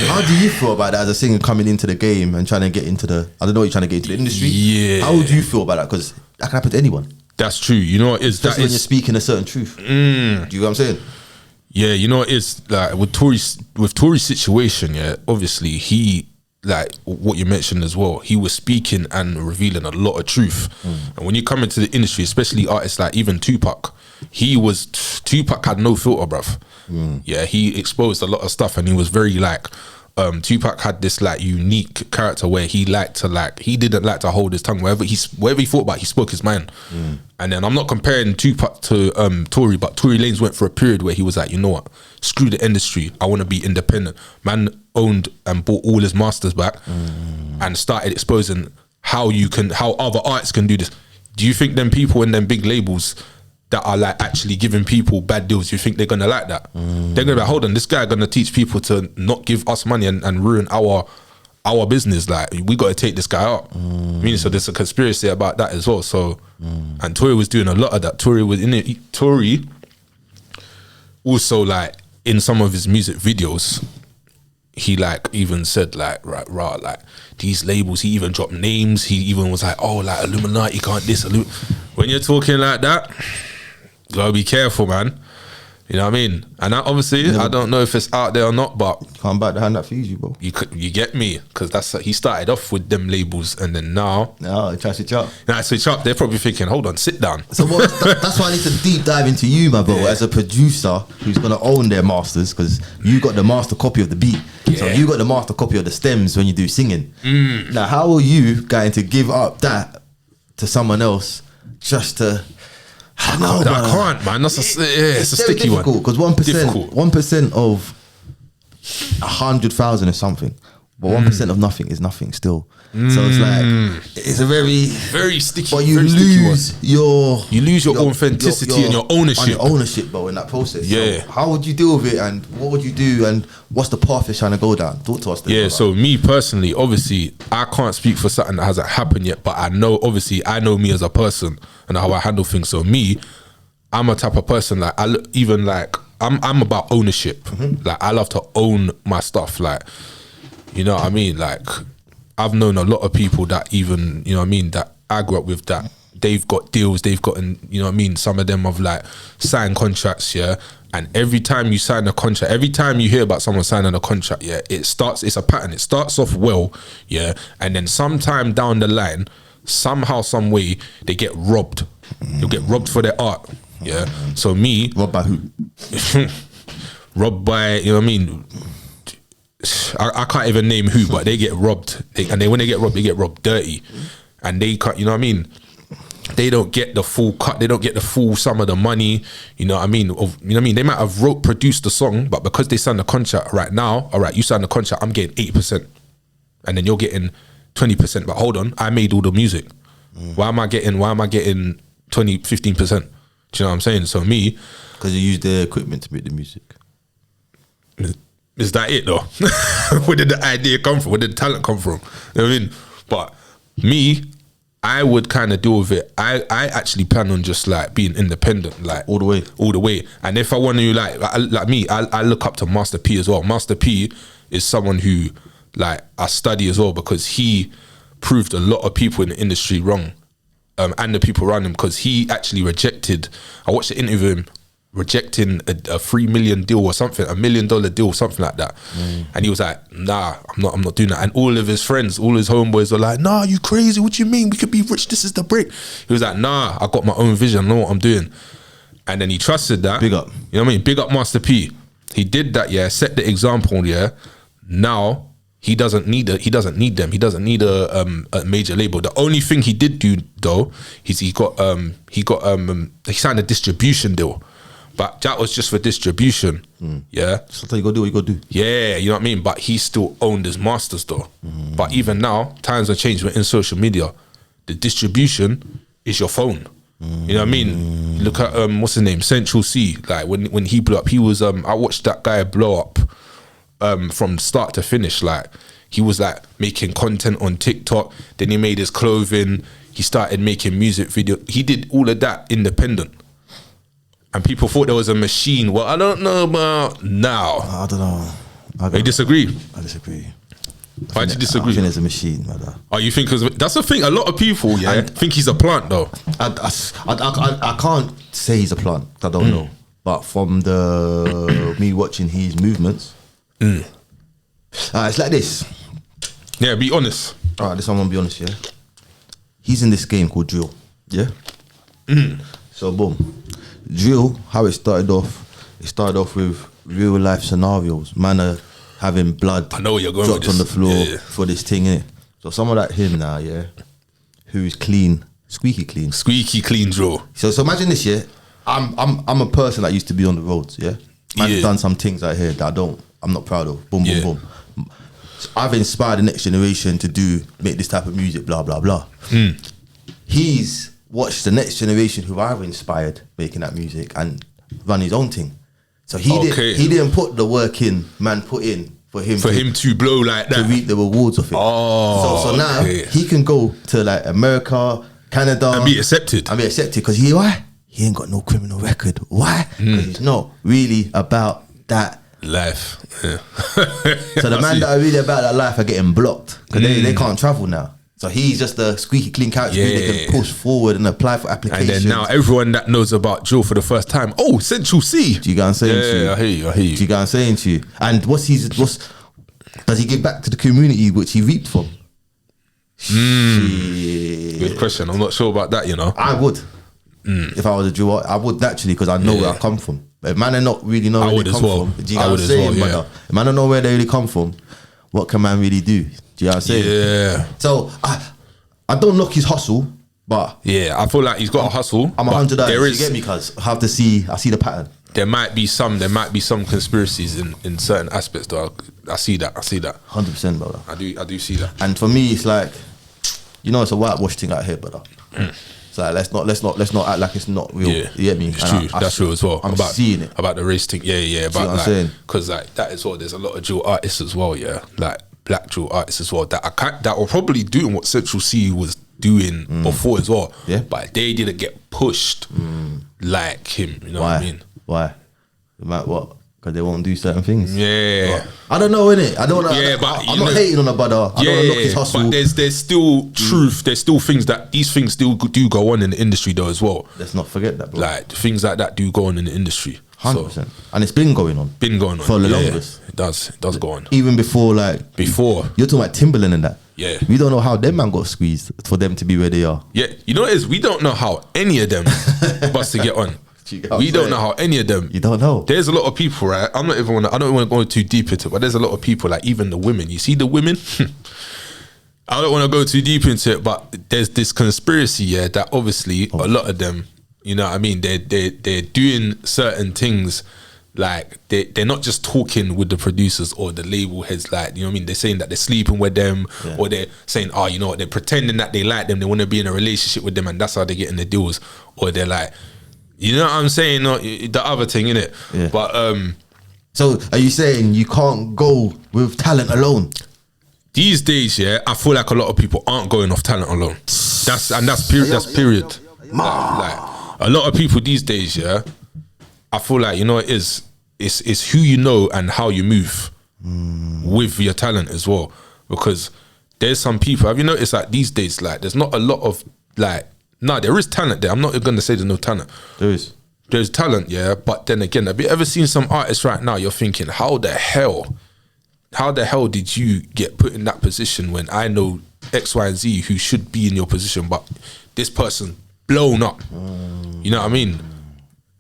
how do you feel about that as a singer coming into the game and trying to get into the? I don't know, you're trying to get into the industry. Yeah. How would you feel about that? Because that can happen to anyone. That's true. You know, especially when you're speaking a certain truth. Do you know what I'm saying? Yeah, you know, it's like with Tory's situation, yeah, obviously he like what you mentioned as well, he was speaking and revealing a lot of truth. And when you come into the industry, especially artists like even Tupac had no filter, bruv. Yeah, he exposed a lot of stuff, and he was very like Tupac had this like unique character where he didn't like to hold his tongue. Wherever he thought about, he spoke his mind. And then I'm not comparing Tupac to Tory, but Tory Lanez went for a period where he was like, you know what, screw the industry, I want to be independent. Man owned and bought all his masters back and started exposing how other artists can do this. Do you think them people in them big labels that are like actually giving people bad deals, you think they're gonna like that? They're gonna be like, hold on, this guy gonna teach people to not give us money and ruin our business. Like, we gotta take this guy out. Meaning, so there's a conspiracy about that as well. So and Tory was doing a lot of that. Tory was in it. Tory also, like, in some of his music videos, he like even said like, right, like these labels, he even dropped names. He even was like, oh, like Illuminati can't this. When you're talking like that, you gotta be careful, man. You know what I mean? And that, obviously, I don't know if it's out there or not, but Can't back the hand that feeds you, bro. you get me, because he started off with them labels, and then now No, try to switch up. switch up. They're probably thinking, hold on, sit down. So that's why I need to deep dive into you, my bro, as a producer who's gonna own their masters, because you got the master copy of the beat. So you got the master copy of the stems when you do singing. Now, how are you going to give up that to someone else just to? I know, I can't, man. That's it's a sticky one. Because 1% of 100,000 is something, but 1% of nothing is nothing still. So it's like it's a very sticky. But you very lose sticky your authenticity and your ownership. bro, in that process. Yeah. So how would you deal with it, and what would you do, and what's the path you're trying to go down? Talk to us. Yeah. So me personally, obviously, I can't speak for something that hasn't happened yet, but I know me as a person and how I handle things. So me, I'm a type of person like I'm about ownership. Like, I love to own my stuff. Like, you know what I mean? Like, I've known a lot of people that even, you know what I mean, that I grew up with, that they've got deals, they've gotten, you know what I mean, some of them have like signed contracts, yeah. And every time you sign a contract, every time you hear about someone signing a contract, yeah, it's a pattern. It starts off well, yeah, and then sometime down the line, somehow, some way, they get robbed. They'll get robbed for their art, yeah. So me, robbed by who? robbed by, you know what I mean, I can't even name who, but they get robbed. When they get robbed, they get robbed dirty, and they can't. You know what I mean? They don't get the full cut. They don't get the full sum of the money. You know what I mean? You know what I mean? They might have produced the song, but because they signed the contract right now, all right, you signed the contract, I'm getting 8%, and then you're getting 20%. But hold on, I made all the music. Why am I getting 15%? Do you know what I'm saying? So me, because you use the equipment to make the music. Is that it though? Where did the idea come from? Where did the talent come from? You know what I mean? But me, I would kind of deal with it. I actually plan on just like being independent, like all the way. And if I want to, I look up to Master P as well. Master P is someone who, like, I study as well, because he proved a lot of people in the industry wrong, and the people around him, because he actually rejected. I watched the interview of him rejecting a $3 million deal or something, $1 million deal, something like that. And he was like, nah, I'm not doing that. And all of his friends, all his homeboys were like, nah, you crazy, what you mean? We could be rich, this is the break. He was like, nah, I got my own vision, I know what I'm doing. And then he trusted that. Big up. You know what I mean? Big up Master P. He did that, yeah, set the example, yeah. Now he doesn't need them. He doesn't need a major label. The only thing he did do though is he signed a distribution deal. But that was just for distribution, yeah. Sometimes you gotta do what you gotta do. Yeah, you know what I mean? But he still owned his masters though. But even now, times have changed. We're in social media. The distribution is your phone. You know what I mean? Look at, what's his name? Central C. Like, when he blew up, he was, I watched that guy blow up from start to finish. Like, he was like making content on TikTok. Then he made his clothing. He started making music video. He did all of that independent. And people thought there was a machine. Well, I don't know about now. I don't know. You disagree? I disagree. Why do you disagree? I think there's a machine, brother. Oh, you think? That's the thing. A lot of people, think he's a plant, though. I can't say he's a plant. I don't know. But from me watching his movements, it's like this. Yeah, be honest. All right, this one I'm gonna be honest, yeah. He's in this game called drill, yeah. So boom, drill. How it started off with real life scenarios. Man are having blood. I know where you're going dropped with on this. the floor Yeah. for this thing, innit? So someone like him now, yeah, who is clean, squeaky clean. Squeaky clean drill. So imagine this, yeah. I'm a person that used to be on the roads, yeah. Man's Yeah. done some things out here that I'm not proud of. Boom, Yeah. boom, boom. So I've inspired the next generation to make this type of music, blah, blah, blah. He's watched the next generation who I've inspired making that music and run his own thing. So he didn't put the work in, man put in for him to blow like to that. reap the rewards of it. Oh, so now okay. he can go to like America, Canada And be accepted. because why? He ain't got no criminal record. Why? Because he's not really about that Life. Yeah. So the man that are really about that life are getting blocked because they can't travel now. So he's just a squeaky clean character who they can push forward and apply for And applications. then now everyone that knows about drill for the first time, oh, Central C. Do you get what I'm saying to you? Yeah, I hear you. Do you get what I'm saying to you? And does he give back to the community which he reaped from? Shit. Good question. I'm not sure about that, you know. I would. If I was a Jew, I would naturally because I know where I come from. But if man are not really know I where would they as come well. from, do you I get what I'm would as saying, well, yeah. brother? If man don't know where they really come from, what can man really do? Do you know what I'm saying? Yeah. So I don't knock his hustle, but Yeah, I feel like he's got a hustle. I'm but 100 there you is, get me? Cause I see the pattern. there might be some conspiracies in certain aspects though. I see that. 100%, brother. I do see that. And for me, it's like, it's a whitewash thing out here, brother. So like, let's not act like it's not real. Yeah, You get me? It's And true. That's true as well. I'm about seeing it. about the race thing. Yeah. About what I'm like, saying? because like that as well. There's a lot of drill artists as well. Yeah, like black drill artists as well that were probably doing what Central C was doing before as well. Yeah. but they didn't get pushed like him. You know Why? what I mean? Why? What? Because they won't do certain things. Yeah. I don't know, innit? I don't know. Yeah, but I'm you not know- hating on a brother. I don't want to knock his hustle. but there's still truth. There's still things that these things still do go on in the industry though as well. Let's not forget that, bro. Like things like that do go on in the industry. 100%. So, And it's been going on. been going on For the Yeah, longest. It does go on. Even before, like, Before, you're talking about Timberland and that. Yeah. We don't know how them man got squeezed for them to be where they are. yeah, you know what it is? We don't know how any of them bust to get on. Do you get what We I'm don't saying? know how any of them. You don't know. There's a lot of people, right? I don't want to go too deep into it, but there's a lot of people, like even the women. You see the women? I don't want to go too deep into it, but there's this conspiracy, yeah, that obviously a lot of them, you know what I mean? They're doing certain things, like they're not just talking with the producers or the label heads, like, you know what I mean? They're saying that they're sleeping with them, or they're saying, oh, you know what? They're pretending that they like them, they want to be in a relationship with them, and that's how they're getting the deals. Or they're like, you know what I'm saying? Or the other thing, innit? Yeah. But So are you saying you can't go with talent alone? these days, yeah, I feel like a lot of people aren't going off talent alone. That's period. That's period. Like a lot of people these days, yeah, I feel like, you know, it's who you know and how you move with your talent as well. Because there's some people. Have you noticed like these days, like there's not a lot of like. No, there is talent there. I'm not going to say there's no talent. There is. There's talent, yeah. But then again, have you ever seen some artists right now? You're thinking, how the hell did you get put in that position when I know X, Y, and Z who should be in your position, but this person blown up. You know what I mean?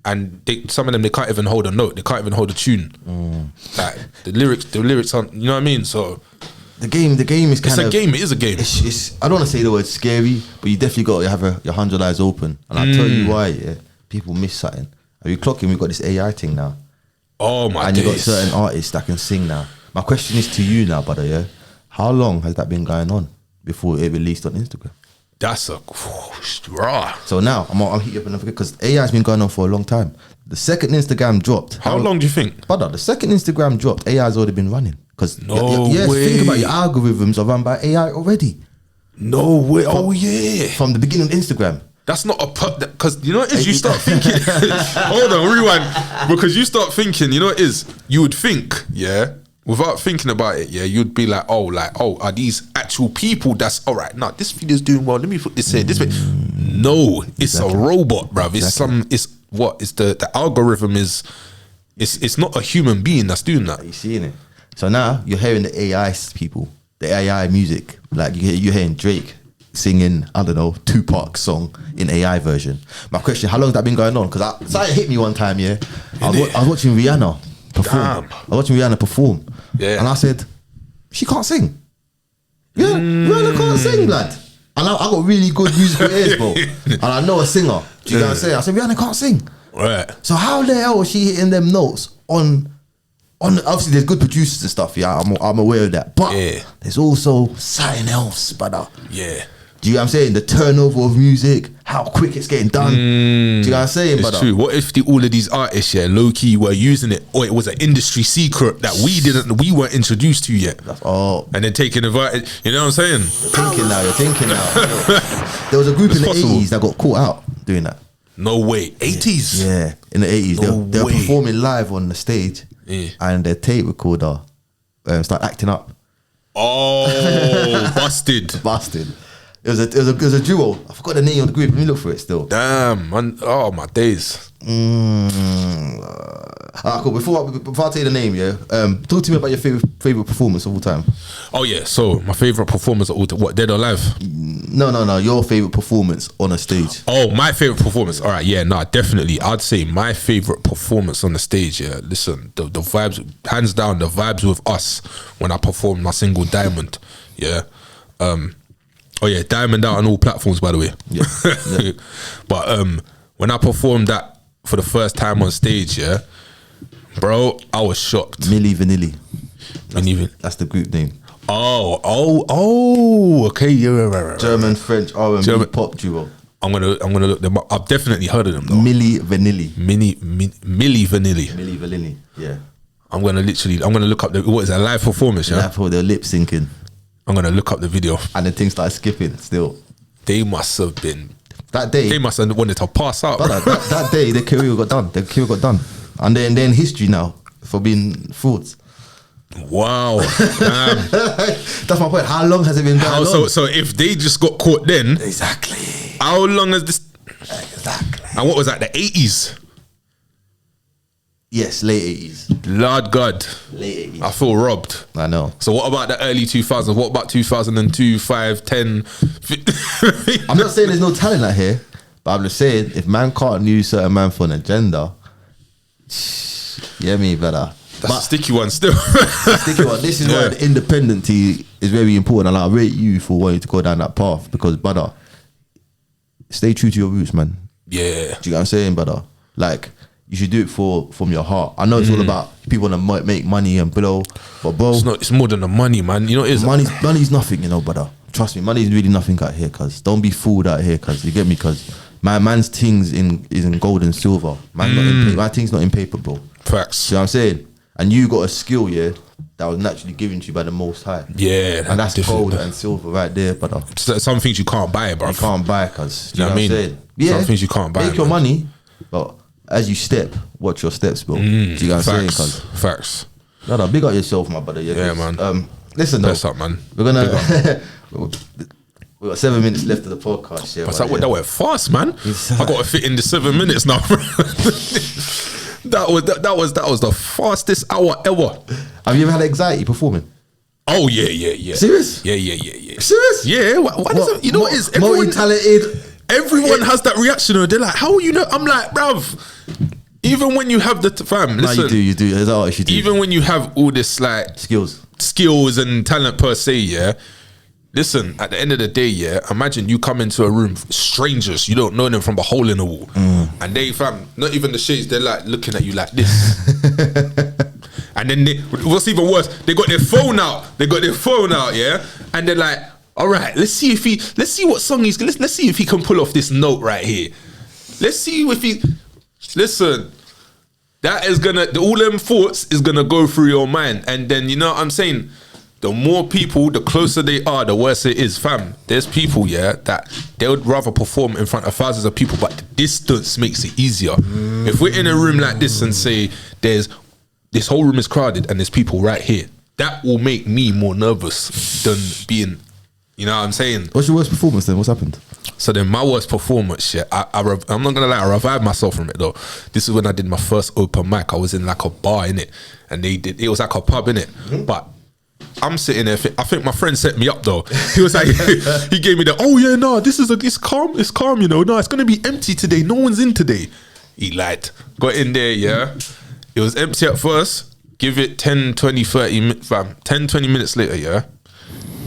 And some of them, they can't even hold a note. They can't even hold a tune. Like the lyrics aren't. You know what I mean? So The game is kind of... it's a game. It is a game. It's I don't want to say the word scary, but you definitely got to have your 100 eyes open. And I'll tell you why, yeah, people miss something. Are you clocking? We've got this AI thing now. Oh my And you got days. certain artists that can sing now. My question is to you now, brother, yeah? How long has that been going on before it released on Instagram? That's a raw. So now, I'm hit you up and because AI has been going on for a long time. The second Instagram dropped. How long do you think? Brother, the second Instagram dropped, AI has already been running. Because No yes, way. think about it, your algorithms are run by AI already. No way. Oh yeah. From the beginning of Instagram. That's not a because you know what it is. You start thinking. Hold on, rewind. Because you start thinking. You know what it is. You would think, yeah, without thinking about it, yeah, you'd be like, oh, are these actual people? That's all right. Now this video's doing well. Let me put this here. This way. No, it's a robot, bruv. It's It's the algorithm is. It's not a human being that's doing that. Are you seeing it? So now you're hearing the AI people the AI music, like you're hearing Drake singing, I don't know, Tupac song in AI version. My question, how long has that been going on? Because something hit me one time, yeah. I was watching Rihanna perform. Yeah. And I said, she can't sing. Yeah, Rihanna can't sing, lad. And I got really good musical ears, bro. And I know a singer. Do you know what I'm saying? I said, Rihanna can't sing. Right. So how the hell was she hitting them notes on obviously there's good producers and stuff, yeah, I'm aware of that. But there's also something else, brother. Yeah. Do you know what I'm saying? The turnover of music, how quick it's getting done. Do you know what I'm saying, brother? It's true. What if all of these artists, low key were using it, or it was an industry secret that we weren't introduced to yet? And then taking advantage. You know what I'm saying? You're thinking now. There was a group in the 80s that got caught out doing that. No way. 80s? Yeah, in the 80s. They were performing live on the stage, and their tape recorder started acting up. Oh, busted. It was a duo. I forgot the name of the group. Let me look for it still. Damn, man. Oh, my days. Cool. Before I tell you the name, talk to me about your favorite performance of all time. Oh yeah, so my favorite performance of all time, what, dead or alive? No. Your favorite performance on a stage. Oh, my favorite performance. All right, definitely. I'd say my favorite performance on the stage. Yeah, listen, the vibes, hands down, the vibes with us when I performed my single Diamond. Yeah. Oh yeah, Diamond out on all platforms, by the way. Yeah. But when I performed that for the first time on stage, yeah, bro, I was shocked. Milli Vanilli. That's the group name. Oh, okay, yeah, right. German, French, R&B pop duo. I'm gonna look them up. I've definitely heard of them though. Milli Vanilli. Milli Vanilli. Yeah. I'm gonna look up what is that, live performance? Yeah. They're lip syncing. I'm gonna look up the video. And the thing started skipping still. They must have been. That day. They must have wanted to pass out. That day, the career got done. And then they're in history now for being frauds. Wow. That's my point. How long has it been going on? So if they just got caught then. Exactly. How long has this? Exactly. And what was that, the 80s? Yes, late 80s. Lord God. Late 80s. I feel robbed. I know. So what about the early 2000s? What about 2002, 5, 10? I'm not saying there's no talent out here, but I'm just saying if man can't use certain man for an agenda, yeah, me better. That's a sticky one still. Sticky one. This is why the independently is very important, and I rate you for wanting to go down that path because, brother, stay true to your roots, man. Yeah. Do you know what I'm saying, brother? Like, you should do it from your heart. I know it's all about people want to make money and blow, but bro, it's more than the money, man. You know, money's nothing, you know, brother. Trust me, money's really nothing out here. Cause don't be fooled out here, cause you get me. Cause my man's things is in gold and silver. My thing's not in paper, bro. Facts. See what I'm saying? And you got a skill, yeah, that was naturally given to you by the Most High. Yeah, and that's gold and silver right there, brother. Some things you can't buy, bro. You can't buy, cause you know what I mean? I'm saying? Yeah, some things you can't buy. Make your money, but as you step, watch your steps, bro. Do you know what I'm saying? Facts. No, big up yourself, my brother. Yeah, man. Listen, though. Best up, man. We're gonna. We got 7 minutes left of the podcast. Yeah, that went fast, man. I got to fit in the 7 minutes now. that was the fastest hour ever. Have you ever had anxiety performing? Oh yeah. Serious? Yeah. Serious? Yeah. Why does it? You know what is? Multi-talented. Everyone has that reaction. They're like, "How you know?" I'm like, bruv. Even when you have the fam, listen. No, you do. As artists, you do. Even when you have all this like skills and talent per se, yeah. Listen, at the end of the day, yeah. Imagine you come into a room, strangers, you don't know them from a hole in the wall, and they, fam, not even the shades. They're like looking at you like this, and then what's even worse? They got their phone out. Yeah, and they're like, all right, let's see what song he's. Let's see if he can pull off this note right here. Let's see if he. Listen, that is gonna. All them thoughts is gonna go through your mind, and then you know what I'm saying. The more people, the closer they are, the worse it is, fam. There's people, yeah, that they would rather perform in front of thousands of people, but the distance makes it easier. If we're in a room like this and say this whole room is crowded and there's people right here, that will make me more nervous than being, you know what I'm saying? What's your worst performance then? What's happened? So then my worst performance, yeah, I'm not gonna lie, I revived myself from it though. This is when I did my first open mic. I was in like a bar, innit? And it was like a pub, innit? But I'm sitting there. I think my friend set me up though. He was like, he gave me the, oh yeah, no, it's calm, you know. No, it's gonna be empty today. No one's in today. He lied. Got in there, yeah. It was empty at first. Give it 10, 20, 30 minutes, fam. 10, 20 minutes later, yeah.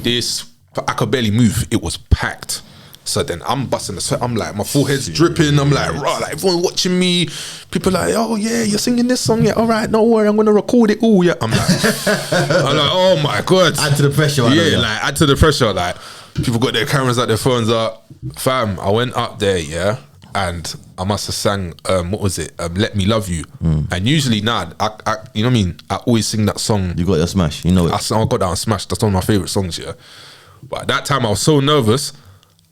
I could barely move. It was packed. So then I'm busting the sweat. I'm like, my forehead's dripping. I'm like, raw, like everyone watching me. People like, oh yeah, you're singing this song, yeah. All right, don't worry, I'm gonna record it. Oh yeah. I'm like, oh my god. Add to the pressure. Like add to the pressure. Like people got their cameras out, their phones up. Fam, I went up there, yeah, and I must have sang, what was it? Let Me Love You. And usually now, I you know what I mean? I always sing that song. You got your smash, you know it. I got that on Smash. That's one of my favorite songs, yeah. But at that time, I was so nervous.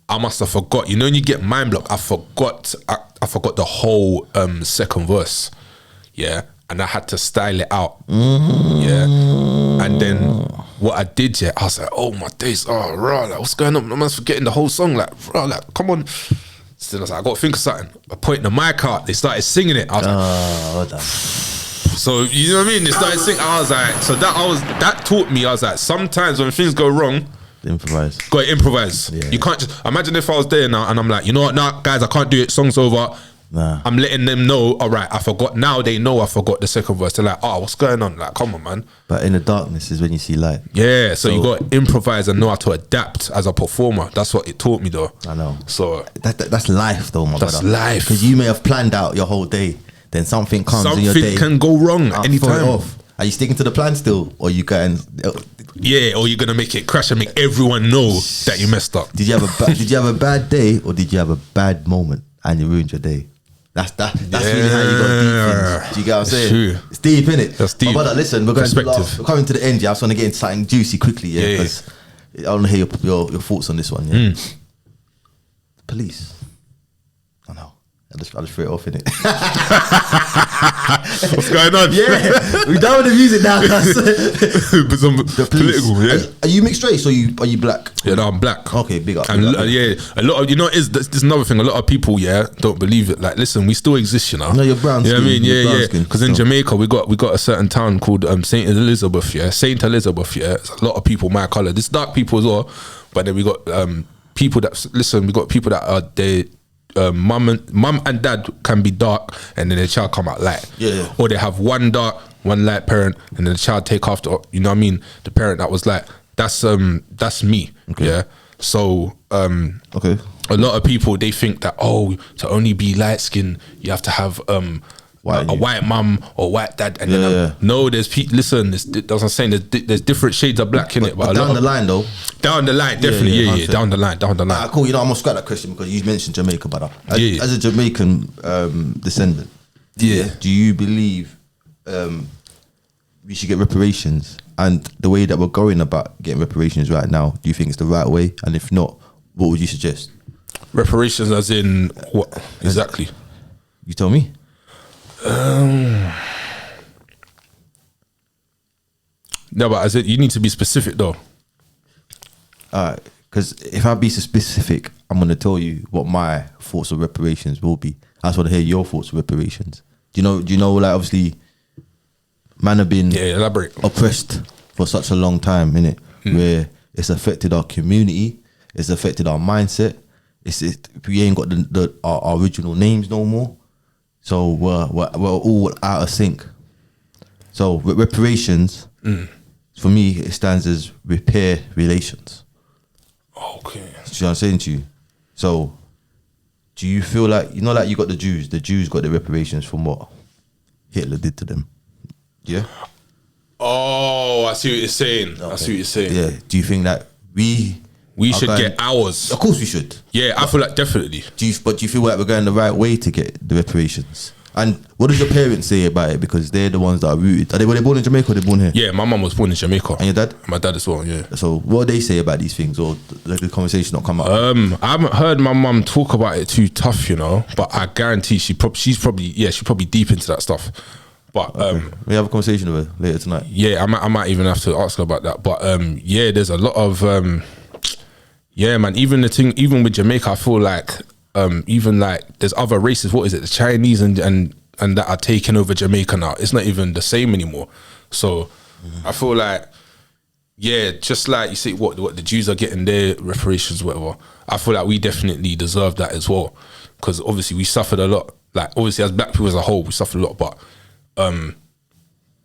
I must have forgot. You know when you get mind block, I forgot the whole second verse. Yeah. And I had to style it out. Yeah. And then what I did, yeah, I was like, oh my days, oh raw, like what's going on? I'm just forgetting the whole song, like, raw, like, come on. Still I was like, I gotta think of something. I pointed the mic out, they started singing it. I was like, so you know what I mean? They started singing, I was like, so that taught me, I was like, sometimes when things go wrong, improvise. Gotta improvise. Yeah. You can't just imagine if I was there now and I'm like, you know what, nah, guys, I can't do it. Song's over. Nah. I'm letting them know. All right, I forgot. Now they know I forgot the second verse. They're like, oh, what's going on? Like, come on, man. But in the darkness is when you see light. Yeah. So you got to improvise and know how to adapt as a performer. That's what it taught me, though. I know. So that's life, though, my brother. That's life. Because you may have planned out your whole day, then something comes in your day. Something can go wrong anytime. Are you sticking to the plan still, or you going? Yeah, or you're gonna make it crash and make everyone know that you messed up. Did you have a bad day, or did you have a bad moment and you ruined your day? That's really how you got deep things. Do you get what I'm saying? True. It's deep, innit? That's deep. My brother, listen, we're coming to the end. Yeah, I just want to get into something juicy quickly. Yeah, because I want to hear your thoughts on this one. Yeah, police. I know. I just threw it off, innit? What's going on? Yeah, we're done with the music now. But some political, yeah. Are you mixed race or are you black? Yeah, no, I'm black. Okay, big up. And yeah, a lot of, you know, there's another thing. A lot of people, yeah, don't believe it. Like, listen, we still exist, you know. No, you're brown. You know what I mean? Yeah. Because in so. Jamaica, we got a certain town called Saint Elizabeth. Yeah, Saint Elizabeth. Yeah, it's a lot of people my color. There's dark people as well, but then we got people that listen. We got people that are they. Mum and dad can be dark and then the child come out light. Yeah. Or they have one dark, one light parent and then the child take after, you know what I mean, the parent that was light. That's me. Okay. Yeah. So okay. A lot of people, they think that to only be light skinned you have to have a white mum or white dad, and no, there's listen, that's what I'm saying, there's different shades of black in it, but down the line though, down the line, definitely, down the line. Cool. You know, I'm gonna scrap that question because you mentioned Jamaica, brother. As a Jamaican descendant, do you believe we should get reparations? And the way that we're going about getting reparations right now, do you think it's the right way? And if not, what would you suggest? Reparations as in what exactly? You tell me. No, but as it, you need to be specific though. Because if I be so specific, I'm gonna tell you what my thoughts of reparations will be. I just want to hear your thoughts of reparations. Do you know, like obviously, man have been elaborate oppressed for such a long time, innit? Where it's affected our community, it's affected our mindset. We ain't got our original names no more. So we're all out of sync. So reparations, for me, it stands as repair relations. Okay. Do you know what I'm saying to you? So do you feel like, you know, like you got the Jews got the reparations from what Hitler did to them? Yeah? Oh, I see what you're saying. Okay. I see what you're saying. Yeah. Do you think that we should get ours? Of course we should. Yeah, I feel like definitely. But do you feel like we're going the right way to get the reparations? And what does your parents say about it? Because they're the ones that are rooted. Were they born in Jamaica or they born here? Yeah, my mum was born in Jamaica. And your dad? My dad as well, yeah. So what do they say about these things, or the conversation not come up? I haven't heard my mum talk about it too tough, you know, but I guarantee she's probably deep into that stuff. But we have a conversation with her later tonight. Yeah, I might even have to ask her about that. But yeah, there's a lot of yeah, man. Even with Jamaica, I feel like even like there's other races. What is it? The Chinese and that are taking over Jamaica now. It's not even the same anymore. So I feel like yeah, just like you say, what the Jews are getting their reparations, whatever. I feel like we definitely deserve that as well, because obviously we suffered a lot. Like obviously as black people as a whole, we suffered a lot, but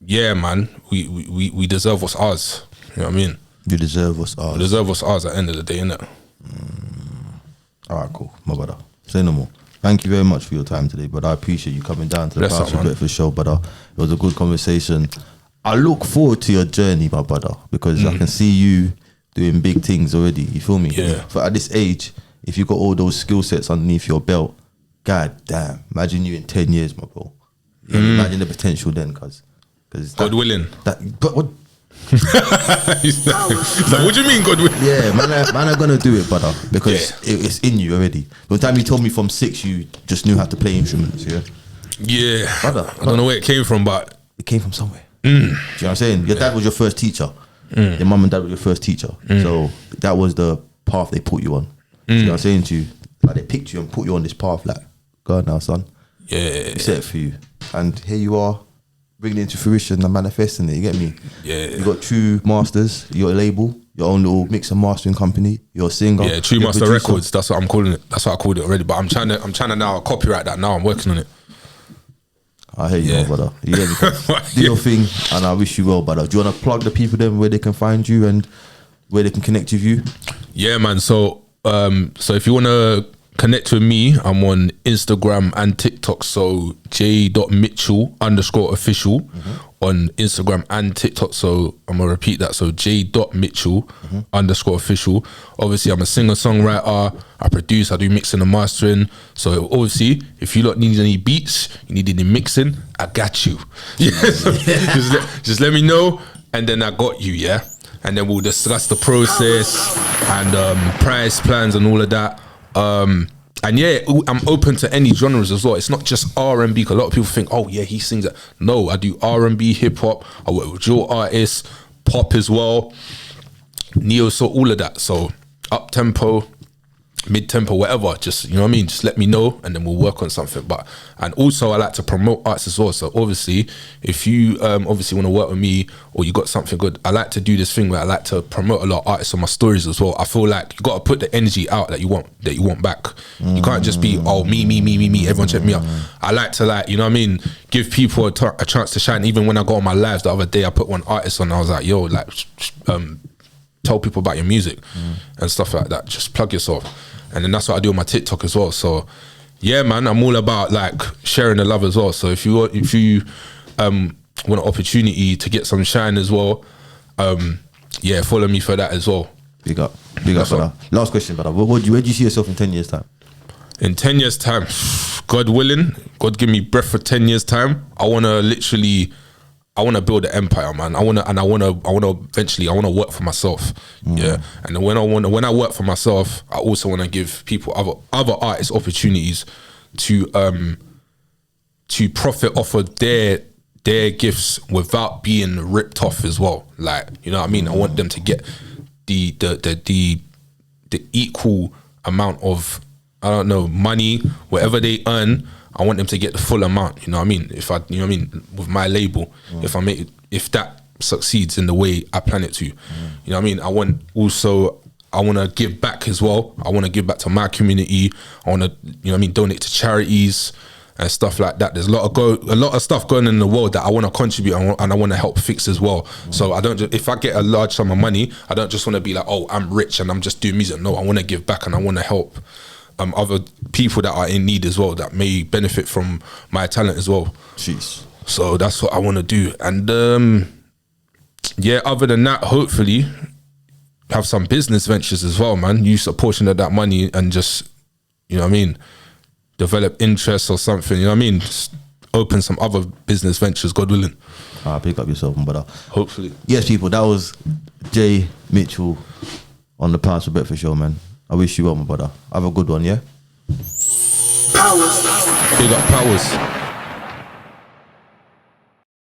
yeah, man, we deserve what's ours. You know what I mean? You deserve what's ours. We deserve what's ours at the end of the day, innit? All right, cool, my brother. Say no more. Thank you very much for your time today, but I appreciate you coming down to the Bless up, Pastor man. Breakfast Show, brother. It was a good conversation. I look forward to your journey, my brother, because I can see you doing big things already. You feel me? Yeah. But at this age, if you got all those skill sets underneath your belt, god damn, imagine you in 10 years, my bro. Yeah, imagine the potential then, cause God willing. But what? He's like, what do you mean, God willing? Yeah, man are gonna do it, brother, because it's in you already. By the time you told me from 6, you just knew how to play instruments. Yeah. Yeah. Brother, I don't know where it came from, but it came from somewhere. Do you know what I'm saying? Your dad was your first teacher. Your mum and dad were your first teacher. So that was the path they put you on. Do you know what I'm saying to you? Like they picked you and put you on this path. Like, go on now, son. yeah, We set it for you, and here you are, bringing it into fruition and manifesting it. You get me? Yeah. You got True Masters, your label, your own little mix and mastering company. You're a singer. yeah, True you're a Master producer. Records. That's what I'm calling it. That's what I called it already. But I'm trying to now copyright that. Now I'm working on it. I hear you, Yeah. my brother. You get me? Do your thing, and I wish you well, brother. Do you want to plug the people then where they can find you and where they can connect with you? Yeah, man. So if you want to connect with me, I'm on Instagram and TikTok. So j.mitchell_official on Instagram and TikTok. So I'm gonna repeat that. So j.mitchell_official. Obviously, I'm a singer songwriter. I produce. I do mixing and mastering. So obviously, if you lot need any beats, you need any mixing, I got you. just let me know, and then I got you. Yeah. And then we'll discuss the process and price plans and all of that. And yeah, I'm open to any genres as well. It's not just R&B. 'Cause a lot of people think, oh yeah, he sings that. No, I do R&B, hip hop. I work with drill artists, pop as well, neo soul, all of that. So up tempo, mid tempo, whatever. Just, you know what I mean. Just let me know, and then we'll work on something. And also I like to promote arts as well. So obviously, if you obviously want to work with me or you got something good, I like to do this thing where I like to promote a lot of artists on my stories as well. I feel like you got to put the energy out that you want back. You can't just be me. Everyone check me out. I like to, like, you know what I mean, give people a chance to shine. Even when I go on my lives the other day, I put one artist on. I was like, yo, like, tell people about your music and stuff like that. Just plug yourself. And then that's what I do on my TikTok as well. So yeah, man, I'm all about like sharing the love as well. So if you want an opportunity to get some shine as well, yeah, follow me for that as well. Big up, brother. Last question, brother. Where do you see yourself in 10 years' time? In 10 years' time, God willing, God give me breath for 10 years' time. I want to build an empire, man. I want to eventually work for myself. Yeah. And when I work for myself, I also want to give people, other artists, opportunities to profit off of their gifts without being ripped off as well. Like, you know what I mean? I want them to get the equal amount of, I don't know, money, whatever they earn. I want them to get the full amount. You know what I mean? You know what I mean? With my label, if that succeeds in the way I plan it to, you know what I mean? I want to give back as well. I want to give back to my community. I want to, you know what I mean, donate to charities and stuff like that. There's a lot of stuff going on in the world that I want to contribute and I want to help fix as well. So if I get a large sum of money, I don't just want to be like, oh, I'm rich and I'm just doing music. No, I want to give back and I want to help other people that are in need as well, that may benefit from my talent as well. Jeez. So that's what I want to do. And yeah, other than that, hopefully have some business ventures as well, man. Use a portion of that money and just, you know what I mean, develop interests or something, you know what I mean? Just open some other business ventures, God willing. Pick up yourself, brother. Hopefully. Yes, people, that was Jay Mitchell on the Pastor Breakfast Show, man. I wish you well, my brother. Have a good one, yeah? Big up Powers.